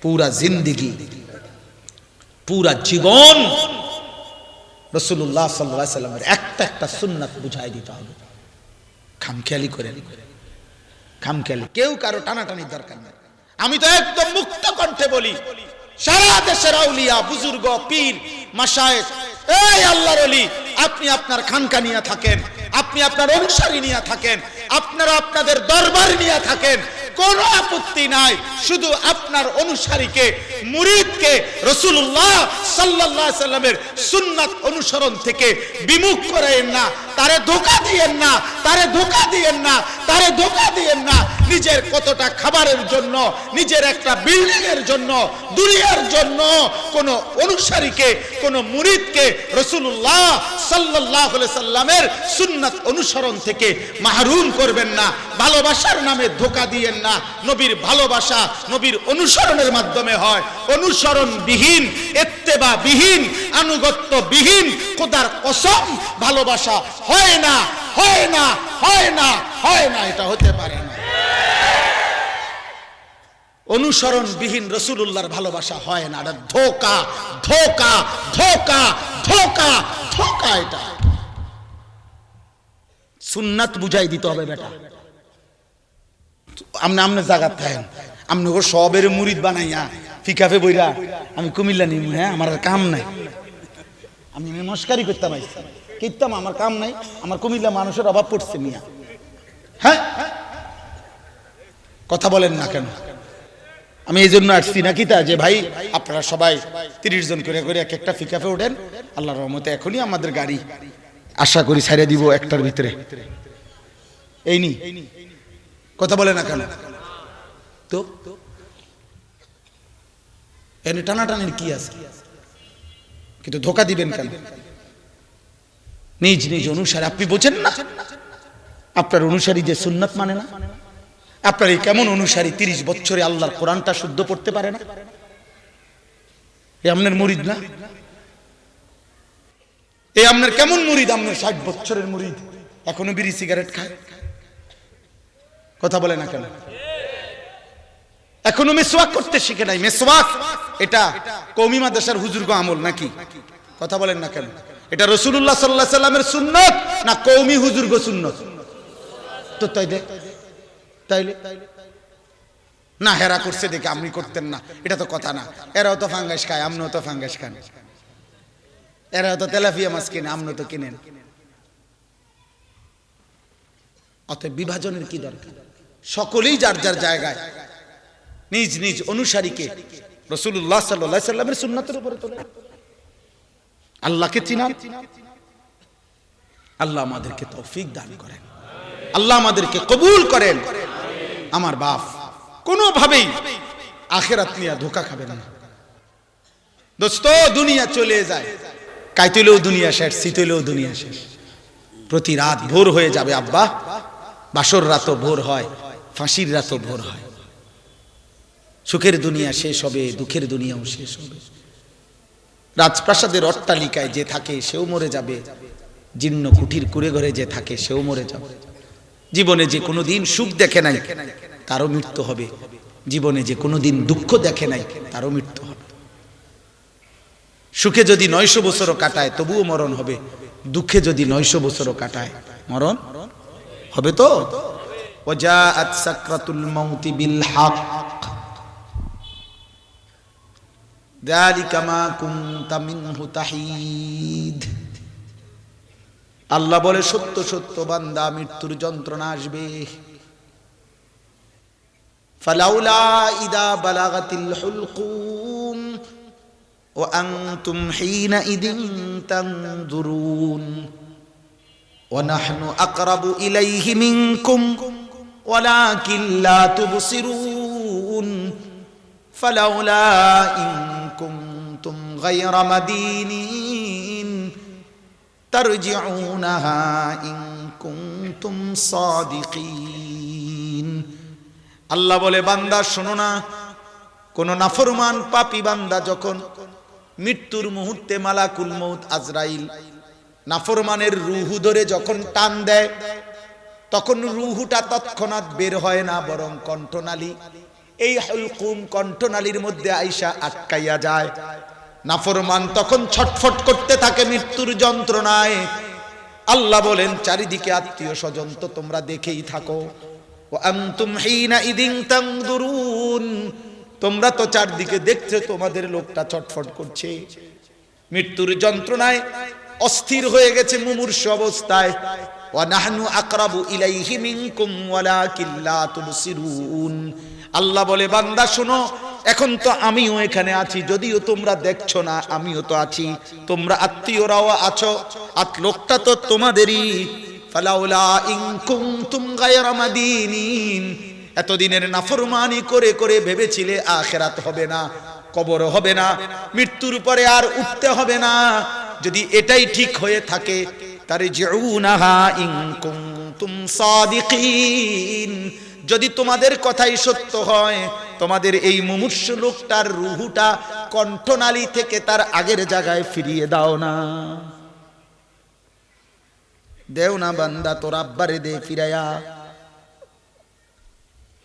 পুরা জিন্দেগি, পুরা জীবন রাসূলুল্লাহ সাল্লাল্লাহু আলাইহি সাল্লামের একটা একটা সুন্নাত বুঝাই দিতে হবে। খামখেয়ালি করেন, খামখেয়ালি। কেউ কারো টানাটানির দরকার নেই। আমি তো একদম মুক্ত কণ্ঠে বলি, সারা দেশের আউলিয়া, বুজুর্গ, পীর, মাশায়েখ, এই আল্লাহর ওলি, আপনি আপনার খানকা নিয়ে থাকেন, আপনি আপনার অনুসারী নিয়ে থাকেন, আপনারা আপনাদের দরবার নিয়ে থাকেন, কোনো আপত্তি নাই। শুধু আপনার অনুসারীকে, মুরিদকে রাসূলুল্লাহ সাল্লাল্লাহু আলাইহি সাল্লামের সুন্নাত অনুসরণ থেকে বিমুখ করেন না, তারে ধোঁকা দিয়েন না, তারে ধোঁকা দিয়েন না, তারে ধোঁকা দিয়েন না। নিজের কতটা খাবারের জন্য, নিজের একটা বিল্ডিং এর জন্য, দুনিয়ার জন্য কোন অনুসারীকে, কোন মুরিদকে রাসূলুল্লাহ সাল্লাল্লাহু আলাইহি সাল্লামের সুন্নাত অনুসরণ থেকে মাহরুম করবেন না। ভালোবাসার নামে ধোঁকা দিয়েন না। নবীর ভালোবাসা নবীর অনুসরণের মাধ্যমে হয়। অনুসরণবিহীন, ইত্তেবাবিহীন, আনুগত্যবিহীন খোদার কসম ভালোবাসা হয় না, হয় না, হয় না, হয় না, এটা হতে পারে না। অনুসরণবিহীন রাসূলুল্লাহর ভালোবাসা হয় না। এটা ধোঁকা, ধোঁকা, ধোঁকা, ধোঁকা, ধোঁকা। এটা সুন্নাত বুঝাই দিতে হবে বেটা। আমনে জায়গা থাকেন, আপনি সবের মুরিদ বানাইয়া ফিকাফে বইরা আমি কুমিল্লা নিম, হ্যাঁ আমার কাম নাই, আমি নমস্কারই করতাম, কিতাম আমার কাম নাই, আমার কুমিল্লা মানুষের অভাব পড়ছে মিয়া। হ্যাঁ কথা বলেন না কেন? আমি এই জন্য আসছি নাকি তা যে ভাই আপনারা সবাই 30 জন করে করে এক একটা পিকআপে ওঠেন, আল্লাহর রহমতে এখনই আমাদের গাড়ি আশা করি ছাড়িয়ে দিব একটার ভিতরে। এই নি কথা বলে না কেন তো এনে টানাটানির কি আছে? কিন্তু ধোকা দিবেন কেন? নিজ নিজ অনুসারী আপনি বোঝেন না? আপনার অনুসারী যে সুন্নাত মানে না, আপনার এই কেমন অনুসারী 30 বছরে আল্লাহর কোরআনটা শুদ্ধ পড়তে পারে না? এ আপনার মুরিদ না? এ আপনার কেমন মুরিদ? আপনার 60 বছরের মুরিদ এখনো বিড়ি সিগারেট খায়, কথা বলে না কেন? এখনো মিসওয়াক করতে শিখে নাই। মিসওয়াক এটা কওমি মাদ্রাসার হুজুরগো আমল নাকি? কথা বলেন না কেন? এটা রাসূলুল্লাহ সাল্লাল্লাহু আলাইহি সাল্লামের সুন্নাত না কওমি হুজুরগো সুন্নাত? তো তাইলে না হেরা করছে দেখে আপনি করতেন না, এটা তো কথা না। এরাও তো ফাঙ্গাস খায়, আপনিও তো ফাঙ্গাস খান। এরাও তো তেলাপিয়া মাছ কিনে, আপনিও তো কিনেন। অতএব বিভাজনের কি দরকার? সকলেই যার যার জায়গায় নিজ নিজ অনুসারীকে রাসূলুল্লাহ সাল্লাল্লাহু আলাইহি সাল্লামের সুন্নাতের উপরে তোলে। আল্লাহকে চিনান। আল্লাহ আমাদেরকে তৌফিক দান করেন, আল্লাহ আমাদেরকে কবুল করেন। আমার বাপ কোনোভাবেই আখিরাত নিয়ে ধোঁকা খাবেন না দোস্ত। দুনিয়া চলে যায়, কাইতেলেও দুনিয়া শেষ, শীতেলেও দুনিয়া শেষ। প্রতি রাত ভোর হয়ে যাবে আব্বা, বাসর রাতও ভোর হয়, ফাঁসির রাতও ভোর হয়। সুখের দুনিয়া শেষ হবে, দুঃখের দুনিয়াও শেষ হবে। রাজপ্রাসাদের অট্টালিকায় যে থাকে সেও মরে যাবে, জীর্ণ কুঠির কুড়ে ঘরে যে থাকে সেও মরে যাবে। জীবনে যে কোনোদিন সুখ দেখে নাই তারও মৃত্যু হবে, জীবনে যে কোনোদিন দুঃখ দেখে নাই তারও মৃত্যু হবে। সুখে যদি 900 বছরও কাটায় তবুও মরণ হবে, দুঃখে যদি 900 বছরও কাটায় মরণ হবে। তো ওয়াজাআত সাকরাতুল মাউতি বিল হক যালিকা মা কুনতা মিনহু তাহিদ। আল্লাহ বলে সত্য সত্য বান্দা মৃত্যুর যন্ত্রণা আসবে। ফালাউলা ইদা বালাগাতিল হুলকুম ওয়া আনতুম হিনা ইদিন তানজুরুন ওয়া নাহনু আকরাবু ইলাইহি মিনকুম ওয়ালাকিন লা তুবসিরুন ফালাউলা ইন কুনতুম গায়রা মাদিনিন তারজিউনাহা ইন কুনতুম সাদিকিন। আল্লাহ বলে বান্দা শোনো না, কোন নাফরমান পাপী বান্দা যখন মৃত্যুর মুহূর্তে মালাকুল মউত আজরাইল নাফরমানের রূহু ধরে যখন টান দেয়, তখন রূহুটা তৎক্ষণাৎ বের হয় না, বরং কণ্ঠনালী, এই হুলকুম কণ্ঠনালীর মধ্যে আইসা আটকাইয়া যায়। নাফরমান তখন ছটফট করতে থাকে মৃত্যুর যন্ত্রণায়। আল্লাহ বলেন চারিদিকে আত্মীয় স্বজন তো তোমরা দেখেই থাকো। ওয়া আনতুম হিনা ইদিন তানজুরুন, তোমরা তো চারদিকে দেখছো তোমাদের লোকটা ছটফট করছে, মৃত্যুর যন্ত্রণায় অস্থির হয়ে গেছে, মুমূর্ষু অবস্থায়। ওয়া নাহনু আকরাবু ইলাইহি মিনকুম ওয়ালাকিন লা তুবসিরুন। আল্লাহ বলে বান্দা শোনো, এখন তো আমিও এখানে আছি, যদিও তোমরা দেখছো না, আমিও তো আছি, তোমরা আত্মীয়রাও আছো, লোকটা তো তোমাদেরই। ফালাউলা ইন কুনতুম গায়রা মাদিনিন, এতদিনের নাফরমানি করে করে ভেবেছিলে আখিরাত হবে না, কবর হবে না, মৃত্যুর পরে আর উঠতে হবে না। যদি এটাই ঠিক হয়ে থাকে, তারজিউনাহা ইন কুনতুম সাদিকিন, যদি তোমাদের কথাই সত্য হয়, তোমাদের এই মুমূর্ষু লোকটার রূহুটা কণ্ঠনালী থেকে তার আগের জায়গায় ফিরিয়ে দাও না। দেও না বান্দা, তোর আব্বারে দে ফিরাইয়া,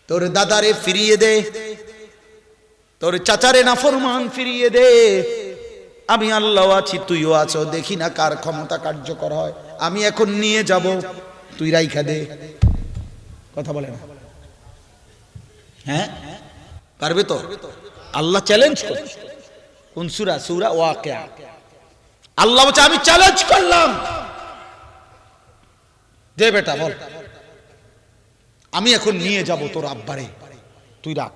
তোর দাদারে ফিরিয়ে দে, তোর চাচারে নাফরমান ফিরিয়ে দে। আমি আল্লাহ আছি, তুইও আছো, দেখি না কার ক্ষমতা কার্যকর হয়। আমি এখন নিয়ে যাব, তুই রাইখা দে। কথা বলে না? হ্যাঁ পারবে তো? আল্লাহ চ্যালেঞ্জ করে। কোন সূরা? সূরা ওয়াকিয়া। আল্লাহ বলছে আমি চ্যালেঞ্জ করলাম, দে বেটা বল, আমি এখন নিয়ে যাব তোর আব্বারে, তুই রাখ।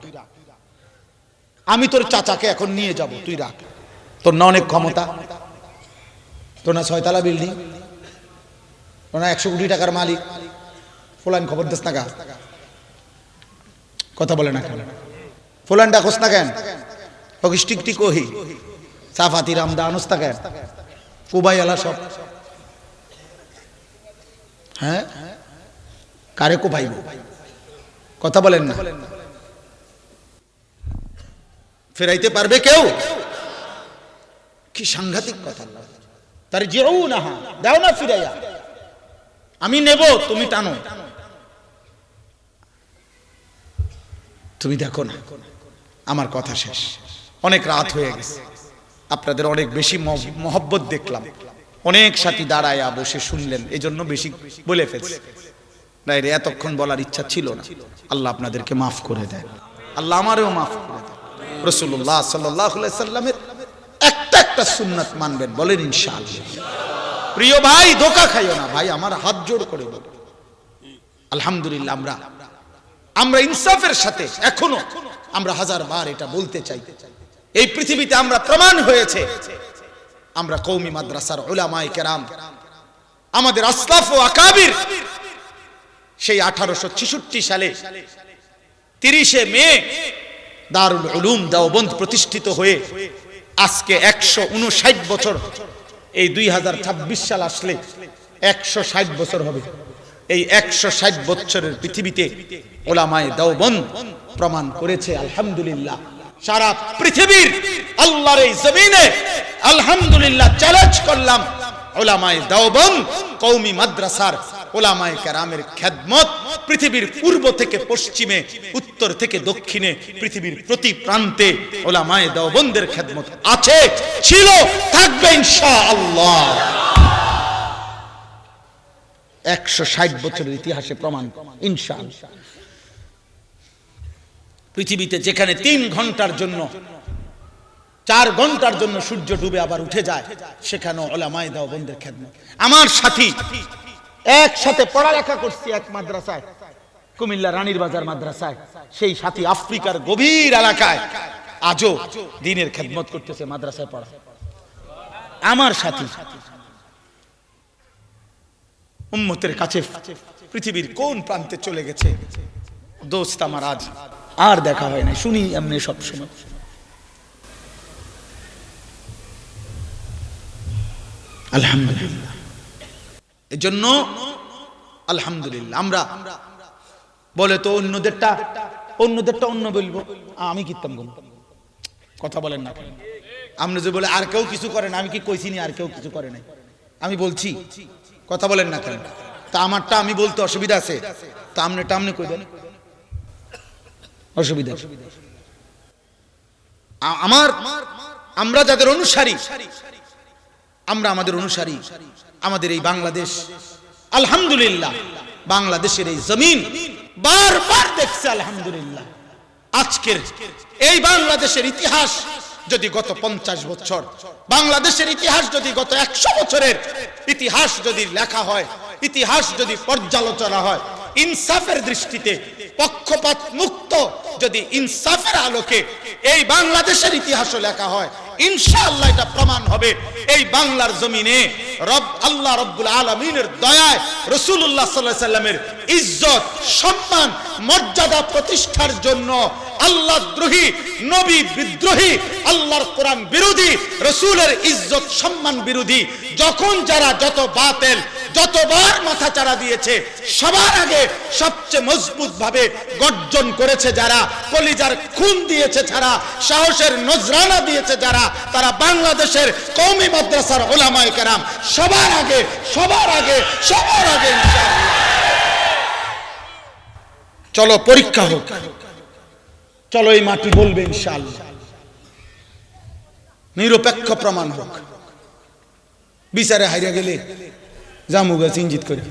আমি তোর চাচাকে এখন নিয়ে যাব, তুই রাখ। তোর না অনেক ক্ষমতা, তোর না 6 তলা বিল্ডিং, তোর না 100 কোটি টাকার মালিক, ফুলান খবর দিস না গা, কথা বলে না কেন? ফুলান ডাকস না কেন? টিক টিক ওহি সাফাতি রামদা আনস না কেন? কুবাই আলা সব, হ্যাঁ কারে কোবাইব? কথা বলেন না। ফেরাইতে পারবে কেউ? কি সাংঘাতিক কথা! তার যেও না, দাও না ফিরাইয়া, আমি নেব, তুমি টানো। তুমি দেখো না, আমার কথা শেষ, অনেক রাত হয়ে গেছে, আপনাদের অনেক বেশি মহব্বত দেখলাম, অনেক সাথী দাঁড়ায়া বসে শুনলেন, এজন্য বেশি বলে ফেলছি। না রে, এতক্ষণ বলার ইচ্ছা ছিল না। আল্লাহ আপনাদেরকে মাফ করে দেন, আল্লাহ আমারও মাফ করে দেন। রাসূলুল্লাহ সাল্লাল্লাহু আলাইহি সাল্লামের একটা একটা সুন্নাত মানবেন, বলেন ইনশাআল্লাহ। প্রিয় ভাই, ধোঁকা খাইও না ভাই, আমার হাত জোড় করে বলো আলহামদুলিল্লাহ। আমরা ইনসাফের সাথে এখনো আমরা 1000 বার এটা বলতে চাই, এই পৃথিবীতে আমরা প্রমাণ হয়েছে আমরা কওমি মাদ্রাসার উলামায়ে কেরাম, আমাদের আসলাফ ও আকাবির সেই 1866 সালে 30 মে দারুল উলুম দেওবন্দ প্রতিষ্ঠিত হয়ে আজকে 159 বছর, এই 2026 সাল আসলে 160 বছর হবে। এই 160 বছরের পৃথিবীতে উলামায়ে দেওবন্দ প্রমাণ করেছে আলহামদুলিল্লাহ। সারা পৃথিবীর আল্লাহর এই জমিনে আলহামদুলিল্লাহ চ্যালেঞ্জ করলাম, উলামায়ে দেওবন্দ কওমি মাদ্রাসার উলামায়ে কেরামের খেদমত পৃথিবীর পূর্ব থেকে পশ্চিমে, উত্তর থেকে দক্ষিণে, পৃথিবীর প্রতি প্রান্তে উলামায়ে দেওবন্দের খেদমত আছে, ছিল, থাকবে ইনশাআল্লাহ। 160 বছরের ইতিহাসে প্রমাণ ইনশাআল্লাহ। পৃথিবীতে যেখানে 3 ঘন্টার জন্য, 4 ঘন্টার জন্য সূর্য ডুবে আবার উঠে যায়, সেখানেও উলামায়ে দেওবন্দের খেদমত। আমার সাথী একসাথে পড়ালেখা করছি এক মাদ্রাসায়, কুমিল্লা রানীর বাজার মাদ্রাসায়, সেই সাথী আফ্রিকার গভীর এলাকায় আজও দ্বীনের খেদমত করতেছে, মাদ্রাসায় পড়া। আমার সাথী উম্মতের কাছে পৃথিবীর কোন প্রান্তে চলে গেছে, দোস্ত আমার আজ আর দেখা হয় না, শুনি এমনি সব সময়। আলহামদুলিল্লাহ, এজন্য আলহামদুলিল্লাহ। আমরা বলে তো অন্যদেরটা অন্য বলবো, আমি কিতাম কথা বলেন না। আপনি যে বলে আর কেউ কিছু করে না, আমি কি কইছি নি আর কেউ কিছু করে নাই? আমি বলছি, কথা বলেন না কেন? তা আমারটা আমি বলতে অসুবিধা আছে, তা আমনেটা আমনে কই দেন, অসুবিধা? আমরা যাদের অনুসারী, আমরা আমাদের অনুসারী, আমাদের এই বাংলাদেশ আলহামদুলিল্লাহ, বাংলাদেশের এই জমিন বারবার দেখছে আলহামদুলিল্লাহ। আজকের এই বাংলাদেশের ইতিহাস যদি গত 50 বছর, বাংলাদেশের ইতিহাস যদি গত 100 বছরের ইতিহাস যদি লেখা হয়, ইতিহাস যদি পর্যালোচনা হয়, ইনসাফের দৃষ্টিতে পক্ষপাত মুক্ত যদি ইনসাফের আলোকে এই বাংলাদেশের ইতিহাসও লেখা হয়, ইনশাআল্লাহ এটা প্রমাণ হবে এই বাংলার জমিনে আল্লাহ রাব্বুল আলামিনের দয়ায় রাসূলুল্লাহ সাল্লাল্লাহু আলাইহি সাল্লামের ইজ্জত, সম্মান, মর্যাদা প্রতিষ্ঠার জন্য আল্লাহদ্রোহী, নবী বিদ্রোহী, আল্লাহর কোরআন বিরোধী, রাসূলের ইজ্জত সম্মান বিরোধী যখন যারা যত বাতিল যতবার মাথা চাড়া দিয়েছে, সবার আগে সবচেয়ে মজবুত ভাবে গর্জন করেছে যারা, কলিজার খুন দিয়েছে যারা, সাহসের নজরানা দিয়েছে যারা, তারা বাংলাদেশের কওমি মাদ্রাসার উলামায়ে কেরাম। সবার আগে ইনশাআল্লাহ। চলো পরীক্ষা হোক, চলো এই মাটি বলবে ইনশাআল্লাহ, নিরপেক্ষ প্রমাণ হোক। বিচারে হাইরা গেলে জামুগা চিঞ্জিত করে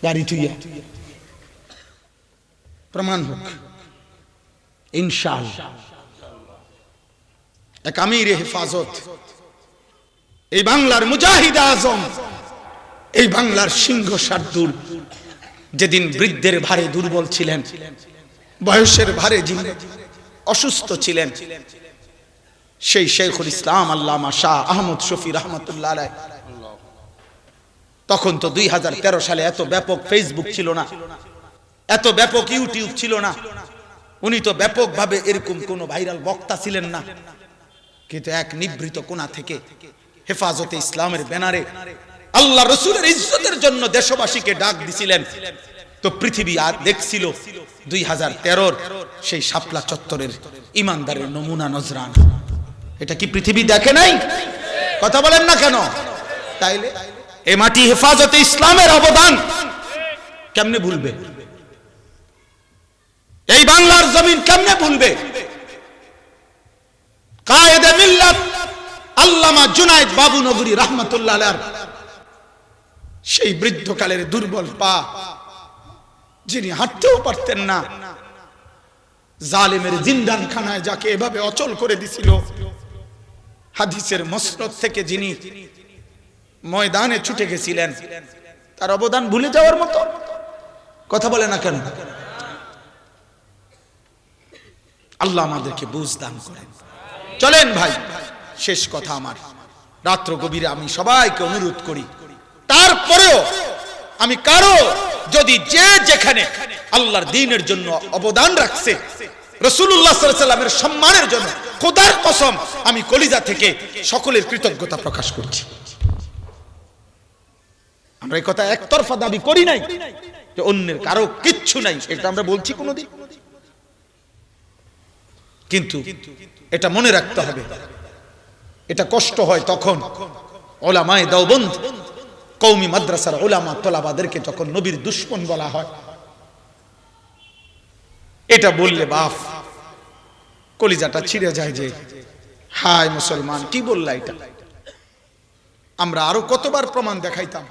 গাড়ি থুইয়া প্রমাণ হোক ইনশাআল্লাহ। এক আমিরে হেফাজত, এই বাংলার মুজাহিদ আজম, এই বাংলার সিংহ শার্দুল, যেদিন বৃদ্ধের ভারে দুর্বল ছিলেন, বয়সের ভারে যিনি অসুস্থ ছিলেন সেই শেখুল ইসলাম আল্লামা শাহ আহমদ শফি রহমতুল্লাহ আলাইহি। তখন তো 2013 সালে এত ব্যাপক ফেসবুক ছিল না, এত ব্যাপক ইউটিউব ছিল না, উনি তো ব্যাপকভাবে এরকম কোন ভাইরাল বক্তা ছিলেন না, কিন্তু এক নিভৃত কোণা থেকে হেফাজতে ইসলামের ব্যানারে আল্লাহ রসুলের ইজ্জতের জন্য দেশবাসীকে ডাক দিছিলেন। তো পৃথিবী আর দেখছিল 2013 সেই শাপলা চত্বরের ইমানদারের নমুনা নজরানা। এটা কি পৃথিবী দেখে নাই? কথা বলেন না কেন? তাইলে এ মাটি হেফাজতে ইসলামের অবদান কেমনে ভুলবে? এই বাংলার জমিন কেমনে ভুলবে? কায়েদে মিল্লাত আল্লামা জুনায়েদ বাবুনগরী রাহমাতুল্লাহ আলাইহি সেই বৃদ্ধকালের দুর্বল পা, যিনি হাঁটতেও পারতেন না, জালেমের জিন্দানখানায় যাকে এভাবে অচল করে দিছিল, হাদিসের মসনদ থেকে যিনি ময়দানে ছুটে গেছিলেন, তার অবদান ভুলে যাওয়ার মতো? কথা বলে না কেন? আল্লাহ আমাদেরকে বুঝ দান করেন। চলেন ভাই, শেষ কথা আমার, রাত্র গভীরে আমি সবাইকে অনুরোধ করি, তারপরেও আমি কারো যদি যে যেখানে আল্লাহর দ্বীনের জন্য অবদান রাখছে, রাসূলুল্লাহ সাল্লাল্লাহু আলাইহি ওয়াসাল্লামের সম্মানের জন্য, খোদার কসম আমি কলিজা থেকে সকলের কৃতজ্ঞতা প্রকাশ করছি। আমরা এই কথা একতরফা দাবি করি নাই যে অন্যের কারো কিচ্ছু নাই, এটা আমরা বলছি কোনোদিন, কিন্তু এটা মনে রাখতে হবে। এটা কষ্ট হয় তখন উলামায়ে দেওবন্দ কওমি মাদ্রাসার উলামা তলাবাদেরকে যখন নবীর দুশমন বলা হয়। এটা বললে বাপ কলিজাটা ছিঁড়ে যায় যে হায় মুসলমান কি বললা এটা। আমরা আরো কতবার প্রমাণ দেখাইতাম,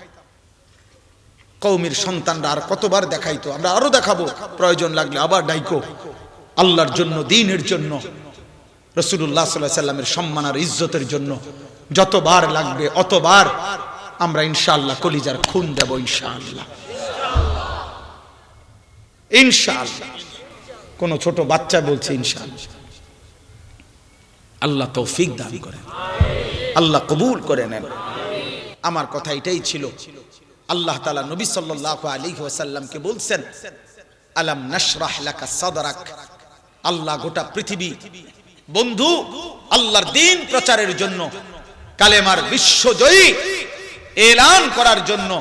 কওমির সন্তানরা আর কতবার দেখাইতো, আমরা আরো দেখাবো, প্রয়োজন লাগলে আবার ডাইকো। আল্লাহর জন্য, দ্বীনের জন্য, রাসূলুল্লাহ সাল্লাল্লাহু আলাইহি ওয়াসাল্লামের সম্মান আর ইজ্জতের জন্য যতবার লাগবে অতবার আমরা ইনশাআল্লাহ কলিজার খুন দেব, ইনশাআল্লাহ, ইনশাআল্লাহ। কোন ছোট বাচ্চা বলছে ইনশাআল্লাহ। আল্লাহ তৌফিক দান করেন, আল্লাহ কবুল করে নেন। আমার কথা এটাই ছিল। আল্লাহ তাআলা নবী সাল্লাল্লাহু আলাইহি ওয়াসাল্লামকে বলছেন আলাম নাশরাহ লাকা সাদরাক। আল্লাহ গোটা পৃথিবী বন্ধু আল্লাহর দ্বীন প্রচারের জন্য, কালেমার বিশ্বজয়ী এলান করার জন্য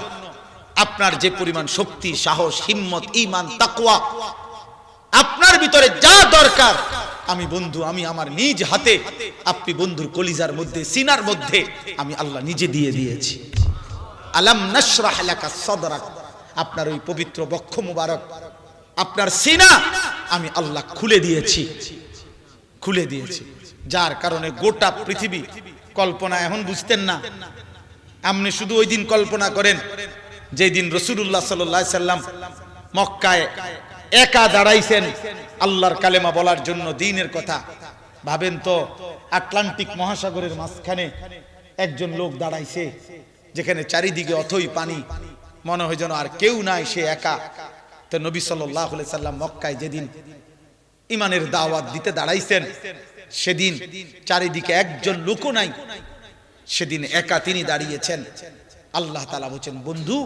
আপনার যে পরিমাণ শক্তি, সাহস, হিম্মত, ঈমান, তাকওয়া আপনার ভিতরে যা দরকার, আমি বন্ধু, আমি আমার নিজ হাতে আপনি বন্ধুর কলিজার মধ্যে, সিনার মধ্যে আমি আল্লাহ নিজে দিয়ে দিয়েছি। আলাম নাশরাহ লাকা সাদরাক, আপনার ওই পবিত্র বক্ষ মুবারক, আপনার সিনা আমি আল্লাহ খুলে দিয়েছি, খুলে দিয়েছি। যার কারণে গোটা পৃথিবী কল্পনা এখন বুঝতেন না। আপনি শুধু ওই দিন কল্পনা করেন যেই দিন রাসূলুল্লাহ সাল্লাল্লাহু আলাইহি সাল্লাম মক্কায় একা দাঁড়াইছেন আল্লাহর কালেমা বলার জন্য, দ্বীনের কথা। ভাবেন তো, আটলান্টিক মহাসাগরের মাঝখানে একজন লোক দাঁড়াইছে, যেখানে চারিদিকে অথই পানি, মনে হয় যেন আর কেউ নাই, সে একা। তো নবী সাল্লাল্লাহু আলাইহি সাল্লাম মক্কায় যেদিন ইমানের দাওয়াত দিতে দাঁড়াইছেন, সেদিন চারিদিকে একজন লোকও নাই, সেদিন একা তিনি দাঁড়িয়েছেন। আল্লাহ তাআলা বলেন, বন্ধু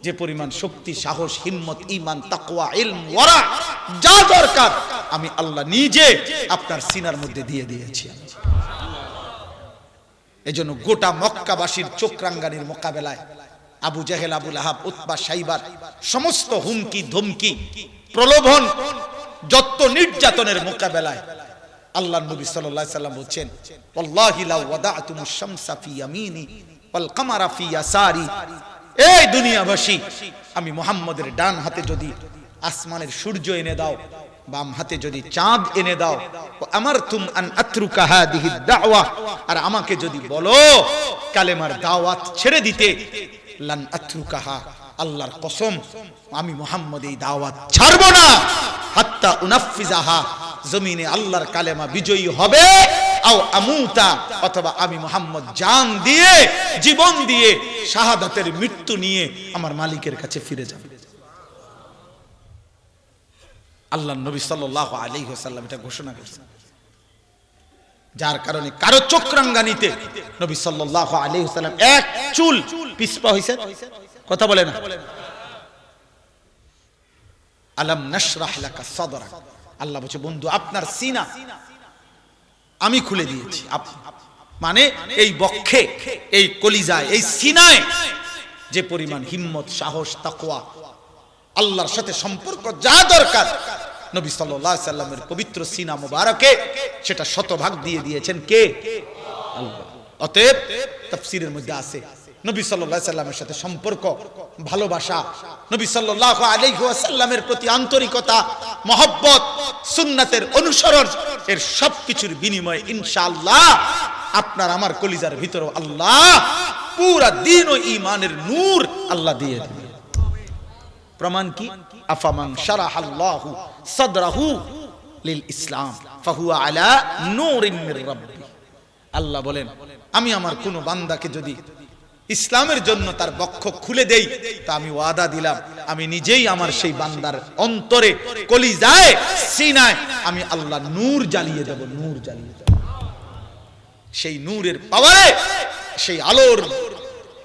যে পরিমাণ শক্তি, সাহস, হিম্মত, ঈমান, তাকওয়া, ইলম, ওয়ারা যা দরকার আমি আল্লাহ নিজে আপনার সিনার মধ্যে দিয়ে দিয়েছি। এজন্য গোটা মক্কাবাসীর চোখরাঙ্গানির মোকাবেলায় আবু জেহেল, আবু লাহাব, উতবা, শাইবার সমস্ত হুমকি, ধমকি, প্রলোভন, যত নির্যাতনের মোকাবেলায় আল্লাহর নবী সাল্লাল্লাহু আলাইহি সাল্লাম বলেন, ওয়াল্লাহি লাউ ওয়াদাতুমুশ শামসা ফি ইয়ামিনি ওয়াল কামারা ফি ইয়াসারি। এই দুনিয়াবাসী, আমি মুহাম্মদের ডান হাতে যদি আসমানের সূর্য এনে দাও, বাম হাতে যদি চাঁদ এনে দাও, আমারতুম আন আতরুকা হাদিহি দাওয়া, আর আমাকে যদি বলো কালেমার দাওয়াত ছেড়ে দিতে, লান আতরুকাহা, আল্লাহর কসম আমি মুহাম্মদ এই দাওয়াত ছাড়ব না, হাত্তা উনাফিজাহা, জমিনে আল্লাহর কালেমা বিজয়ী হবে, আও আমুতা, অথবা আমি মুহাম্মদ জান দিয়ে, জীবন দিয়ে, শাহাদাতের মৃত্যু নিয়ে আমার মালিকের কাছে ফিরে যাব। আল্লাহ নবী সাল্লাল্লাহু আলাইহি ওয়াসাল্লাম এটা ঘোষণা করেছেন, যার কারণে কারো চক্রাঙ্গানিতে নবী সাল্লাল্লাহু আলাইহি ওয়াসাল্লাম এক চুল পিছপা হইছেন, কথা বলে না। আলাম নাশরাহ লাকা সাদরাক, আল্লাহ বলছে বন্ধু আপনার সিনা আমি খুলে দিয়েছি। মানে এই বক্ষে, এই কলিজায়, এই সিনায় যে পরিমাণ হিম্মত, সাহস, তাকওয়া, আল্লাহর সাথে সম্পর্ক যা দরকার নবী সাল্লাল্লাহু আলাইহি সাল্লামের পবিত্র সিনা মুবারকে সেটা শতভাগ দিয়ে দিয়েছেন কে? আল্লাহ। অতএব তাফসীরের মধ্যে আছে নবী সাল্লাল্লাহু আলাইহি সাল্লামের সাথে সম্পর্ক, ভালোবাসা, নবী সাল্লাল্লাহু আলাইহি ওয়াসাল্লামের প্রতি আন্তরিকতা, মহব্বত, সুন্নাতের অনুসরণ, এর সবকিছুর বিনিময়ে ইনশাআল্লাহ আপনার আমার কলিজার ভিতরে আল্লাহ পুরা দ্বীন ও ঈমানের নূর আল্লাহ দিয়ে দিবেন। প্রমাণ কি? আফামান শারাহাল্লাহু সাদরাহু লিল ইসলাম ফাহুয়া আলা নূরিন মির রাব্বি। আল্লাহ বলেন আমি আমার কোন বান্দাকে যদি ইসলামের জন্য তার বক্ষ খুলে দেই, তা আমি ওয়াদা দিলাম আমি নিজেই আমার সেই বান্দার অন্তরে, কলিজায়, সিনায় আমি আল্লাহ নূর জ্বালিয়ে দেব, নূর জ্বালিয়ে দেব। সেই নূরের পাওয়ারে, সেই আলোর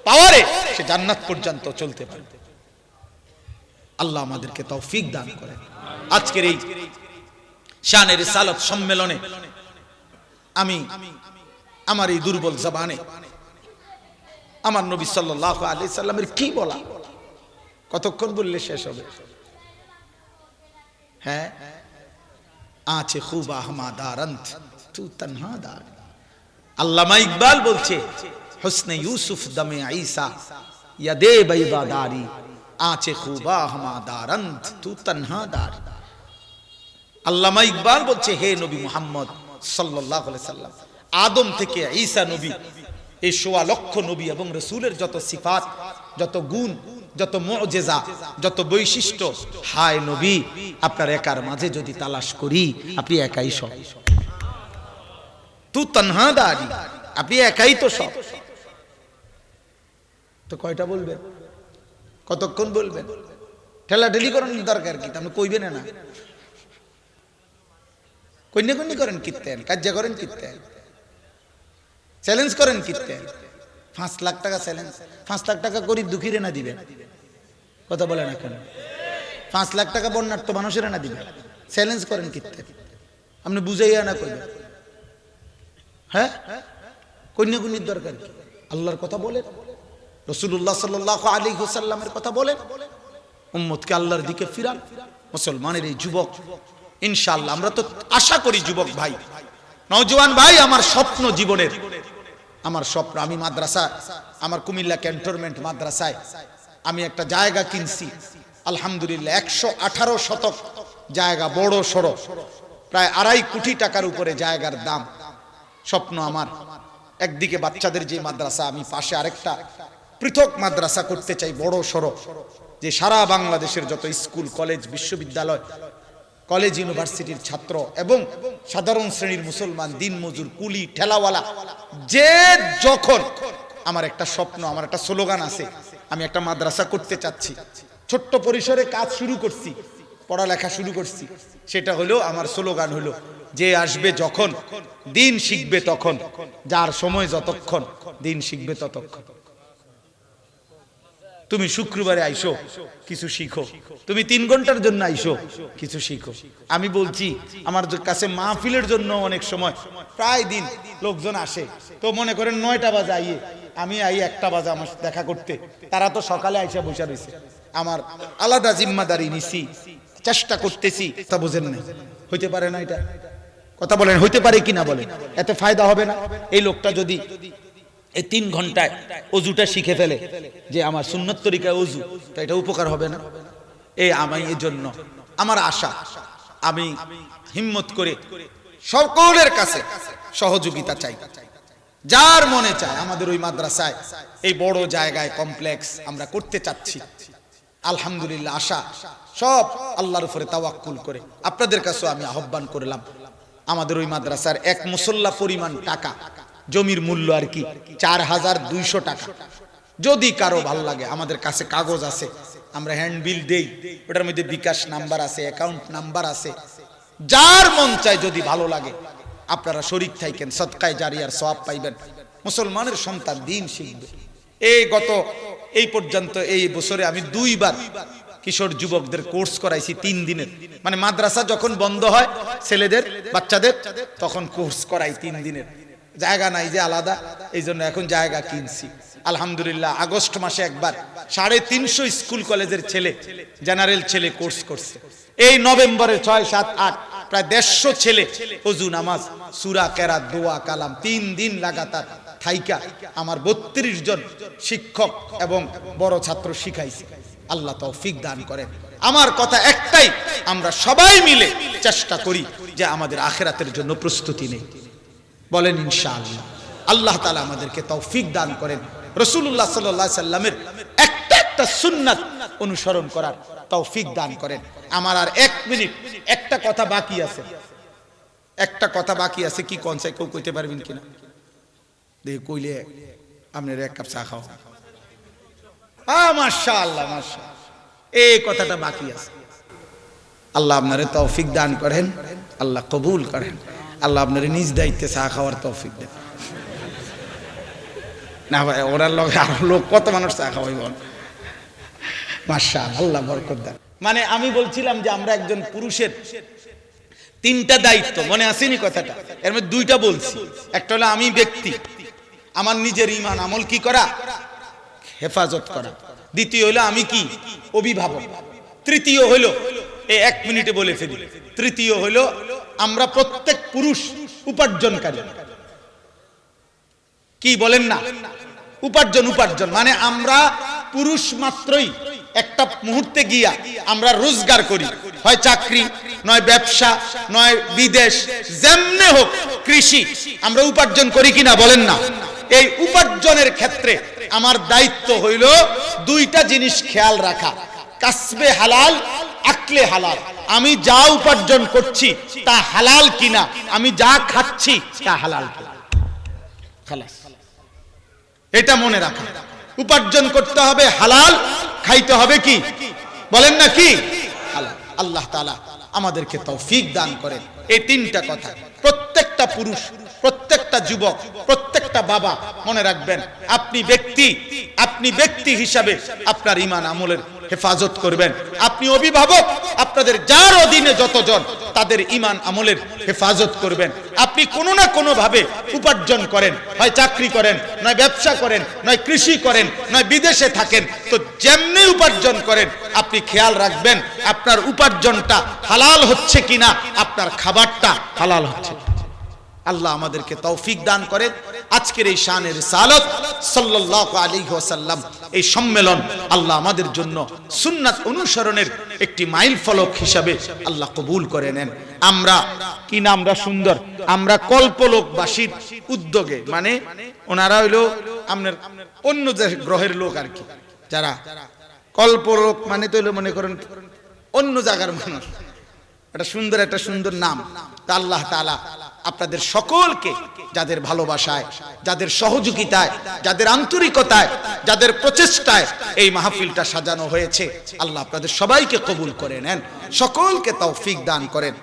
পাওয়ারে সে জান্নাত পর্যন্ত চলতে পারবে। আল্লাহ আমাদেরকে তৌফিক দান করেন। আজকের এই শানে রিসালাত সম্মেলনে আমি আমার এই দুর্বল জবানে আমার নবী সাল্লাল্লাহু আলাইহি সাল্লামের কি বলা, কতক্ষণ বললে শেষ হবে? হ্যাঁ, আঁচে খুব আহমাদারন্ত তু তনহাদার। আল্লামা ইকবাল বলছে হুসনে ইউসুফ দমে ঈসা ইয়াদে বাইদাদারি আঁচে খুব আহমাদারন্ত তু তনহাদার। আল্লামা ইকবাল বলছে হে নবী মুহাম্মদ সাল্লাল্লাহু আলাইহি সাল্লাম, আদম থেকে ঈসা নবী, এই ১৬ লক্ষ নবী এবং রাসূলের যত সিফাত, যত গুণ, যত মুআজিজা, যত বৈশিষ্ট্য, হায় নবী আপনার একার মাঝে যদি তালাশ করি আপনি একাই সব। তু তনহাদারি, আপনি একাই তো সব। তো কয়টা বলবেন? কতক্ষণ বলবেন? ঠেলাঠেলি করেন দরকার কি? আপনি কইবেন না, কন্যা কন্যা করেন কীর্তেন, কাজ্জা করেন কীর্তেন, চ্যালেঞ্জ করেন কীর্তেন। ৫ লাখ টাকা চ্যালেঞ্জ, ৫ লাখ টাকা গরিব দুঃখীরে না দিবেন, কথা বলে না কেন? ৫ লাখ টাকা বন্যার্থ মানুষের না দিবেন, চ্যালেঞ্জ করেন কীর্তেন। আপনি বুঝাইয়া না কইবেন। হ্যাঁ, কন্যা কন্যার দরকার কি? আল্লাহর কথা বলেন, রাসূলুল্লাহ সাল্লাল্লাহু আলাইহি ওয়াসাল্লামের কথা বলেন, উম্মতকে আল্লাহর দিকে ফিরান। মুসলমানের এই যুবক, ইনশাআল্লাহ আমরা তো আশা করি যুবক ভাই, নওজোয়ান ভাই, আমার স্বপ্ন জীবনের, আমার স্বপ্ন আমি মাদ্রাসা, আমার কুমিল্লা ক্যান্টনমেন্ট মাদ্রাসায় আমি একটা জায়গা কিনছি আলহামদুলিল্লাহ, ১১৮ শতক জায়গা, বড় সড়ো, প্রায় ২.৫ কোটি টাকার উপরে জায়গার দাম। স্বপ্ন আমার একদিকে বাচ্চাদের যে মাদ্রাসা, আমি পাশে আরেকটা পৃথক মাদ্রাসা করতে চাই, বড় সড়ো, যে সারা বাংলাদেশের যত স্কুল, কলেজ, বিশ্ববিদ্যালয়, কলেজ, ইউনিভার্সিটির ছাত্র এবং সাধারণ শ্রেণীর মুসলমান, দিন মজুর, কুলি, ঠেলাওয়ালা, যে যখন, আমার একটা স্বপ্ন, আমার একটা স্লোগান আছে, আমি একটা মাদ্রাসা করতে চাচ্ছি। ছোট্ট পরিসরে কাজ শুরু করছি, পড়ালেখা শুরু করছি। সেটা হলো আমার স্লোগান হলো, যে আসবে যখন দিন শিখবে তখন, যার সময় যতক্ষণ দিন শিখবে ততক্ষণ। তুমি শুক্রবারে আইসো, কিছু শিখো। তুমি ৩ ঘন্টার জন্য আইসো, কিছু শিখো। আমি বলছি আমার কাছে মাহফিলের জন্য অনেক সময় প্রায় দিন লোকজন আসে, তো মনে করেন ৯টা বাজে আইয়ে, আমি আই ১টা বাজে আমার দেখা করতে, তারা তো সকালে আইসা বসে রয়েছে। আমার আলাদা জিম্মাদারি নিছি, চেষ্টা করতেছি, তা বোঝেন না, হইতে পারে না। এটা কথা বলেন, হইতে পারে কিনা বলেন? এতে ফায়দা হবে না? এই লোকটা যদি এই ৩ ঘন্টায় অজুটা শিখে ফেলে, যে আমার সুন্নত তরিকায় অজু, তো এটা উপকার হবে না? আমি এর জন্য আমার আশা, আমি হিম্মত করে সকলের কাছে সহযোগিতা চাই। যার মনে চায় আমাদের ওই মাদ্রাসায় এই বড় জায়গায় কমপ্লেক্স আমরা করতে চাচ্ছি, আলহামদুলিল্লাহ, আশা সব আল্লাহর উপরে তাওয়াক্কুল করে আপনাদের কাছেও আমি আহ্বান করলাম, আমাদের ওই মাদ্রাসার এক মুসল্লা পরিমাণ টাকা, জমির মূল্য আর কি ৪,২০০ টাকা। যদি কারো ভালো লাগে, আমাদের কাছে কাগজ আছে, আমরা হ্যান্ডবিল দেই, ওটার মধ্যে বিকাশ নাম্বার আছে, অ্যাকাউন্ট নাম্বার আছে। যার মন চায় যদি ভালো লাগে আপনারা শরীক থাকেন, সদকায়ে জারিয়ার সওয়াব পাইবেন। মুসলমানের সন্তান দিন শিখবে। এই পর্যন্ত এই বছরে আমি 2 বার কিশোর যুবকদের কোর্স করাইছি 3 দিনের। মানে মাদ্রাসা যখন বন্ধ হয় ছেলেদের বাচ্চাদের, তখন কোর্স করাই 3 দিনের। জায়গা নাই যে আলাদা, এই জন্য এখন জায়গা কিনছি। আলহামদুলিল্লাহ আগস্ট মাসে একবার 350 স্কুল কলেজের ছেলে, জেনারেল ছেলে কোর্স করছে। এই নভেম্বরে 6, 7, 8 প্রায় 150 ছেলে ওযু, নামাজ, সূরা, কেরাত, দোয়া, কালাম 3 দিন লাগাতার থাইকা আমার 32 জন শিক্ষক এবং বড় ছাত্র শিখাইছে। আল্লাহ তৌফিক দান করেন। আমার কথা একটাই, আমরা সবাই মিলে চেষ্টা করি যে আমাদের আখিরাতের জন্য প্রস্তুতি নেই। বলেন ইনশাআল্লাহ। আল্লাহ তাআলা আমাদেরকে তৌফিক দান করেন। রাসূলুল্লাহ সাল্লাল্লাহু আলাইহি সাল্লামের একটা সুন্নাত অনুসরণ করার তৌফিক দান করেন। আমার আর 1 মিনিট, একটা কথা বাকি আছে, কি কোন চাই কেউ কইতে পারবেন কিনা? দেখি কইলে আপনার 1 কাপ চা খাও। মাশাআল্লাহ, মাশাআল্লাহ, এই কথাটা বাকি আছে। আল্লাহ আপনারে তৌফিক দান করেন, আল্লাহ কবুল করেন, আল্লাহ আপনারে নিজ দায়িত্বে চা খাওয়ার তৌফিক দেন। না ভাই, ওরার লোক কত মানুষ চা খাওয়াই বল। মাশাআল্লাহ, আল্লাহ বরকত দেন। মানে আমি বলছিলাম যে আমরা একজন পুরুষের 3টা দায়িত্ব, মনে আসেনি কথাটা? এর মধ্যে 2টা বলছি। একটা হলো আমি ব্যক্তি, আমার নিজের ঈমান আমল কি করা, হেফাজত করা। দ্বিতীয় হলো আমি কি, অভিভাবক। তৃতীয় হলো, এই 1 মিনিটে বলে ফেলি, তৃতীয় হলো আমরা প্রত্যেক পুরুষ উপার্জনকারী। কি বলেন না? উপার্জন মানে আমরা পুরুষ মাত্রই একটা মুহূর্তে গিয়া আমরা রোজগার করি, হয় চাকরি, নয় ব্যবসা, নয় বিদেশ, যেমনে হোক কৃষি, আমরা উপার্জন করি কিনা বলেন না? এই উপার্জনের ক্ষেত্রে আমার দায়িত্ব হইল 2টা জিনিস খেয়াল রাখা, কাসবে হালাল, আকলে হালাল। আমি যা উপার্জন করছি তা হালাল কিনা, আমি যা খাচ্ছি তা হালাল কিনা, খালাস। এটা মনে রাখা। উপার্জন করতে হবে হালাল, খাইতে হবে কি বলেন না, কি হালাল। আল্লাহ তাআলা আমাদেরকে তৌফিক দান করেন। এই 3টা কথা প্রত্যেকটা পুরুষ, প্রত্যেকটা যুবক, প্রত্যেকটা বাবা মনে রাখবেন। আপনি ব্যক্তি হিসাবে আপনার ঈমান আমলের হেফাজত করবেন। আপনি অভিভাবক, আপনাদের যার অধীনে যতজন তাদের ঈমান আমলের হেফাজত করবেন। আপনি কোনো না কোনো ভাবে উপার্জন করেন, হয় চাকরি করেন, নয় ব্যবসা করেন, নয় কৃষি করেন, নয় বিদেশে থাকেন, তো যেমনি উপার্জন করেন আপনি খেয়াল রাখবেন আপনার উপার্জনটা হালাল হচ্ছে কিনা, আপনার খাবারটা হালাল হচ্ছে। আল্লাহ আমাদেরকে তৌফিক দান করেন। আজকের এই শানে রিসালাত সাল্লাল্লাহু আলাইহি ওয়াসাল্লাম, এই সম্মেলন আল্লাহ আমাদের জন্য সুন্নাত অনুসরণের একটি মাইল ফলক হিসাবে আল্লাহ কবুল করে নেন। আমরা কি নামটা সুন্দর, আমরা কল্পলোকবাসীর উদ্যোগে, মানে ওনারা হইলো আপনার অন্য গ্রহের লোক আর কি, যারা কল্পলোক মানে তো হইলো মনে করেন অন্য জায়গার মানুষ। একটা সুন্দর নাম। তা আল্লাহ তাআলা আপনাদের সকলকে, যাদের ভালোবাসায়, যাদের সহযোগিতায়, যাদের আন্তরিকতায়, যাদের প্রচেষ্টায় এই মাহফিলটা সাজানো হয়েছে, আল্লাহ আপনাদের সবাইকে কবুল করে নেন, সকলকে তৌফিক দান করেন।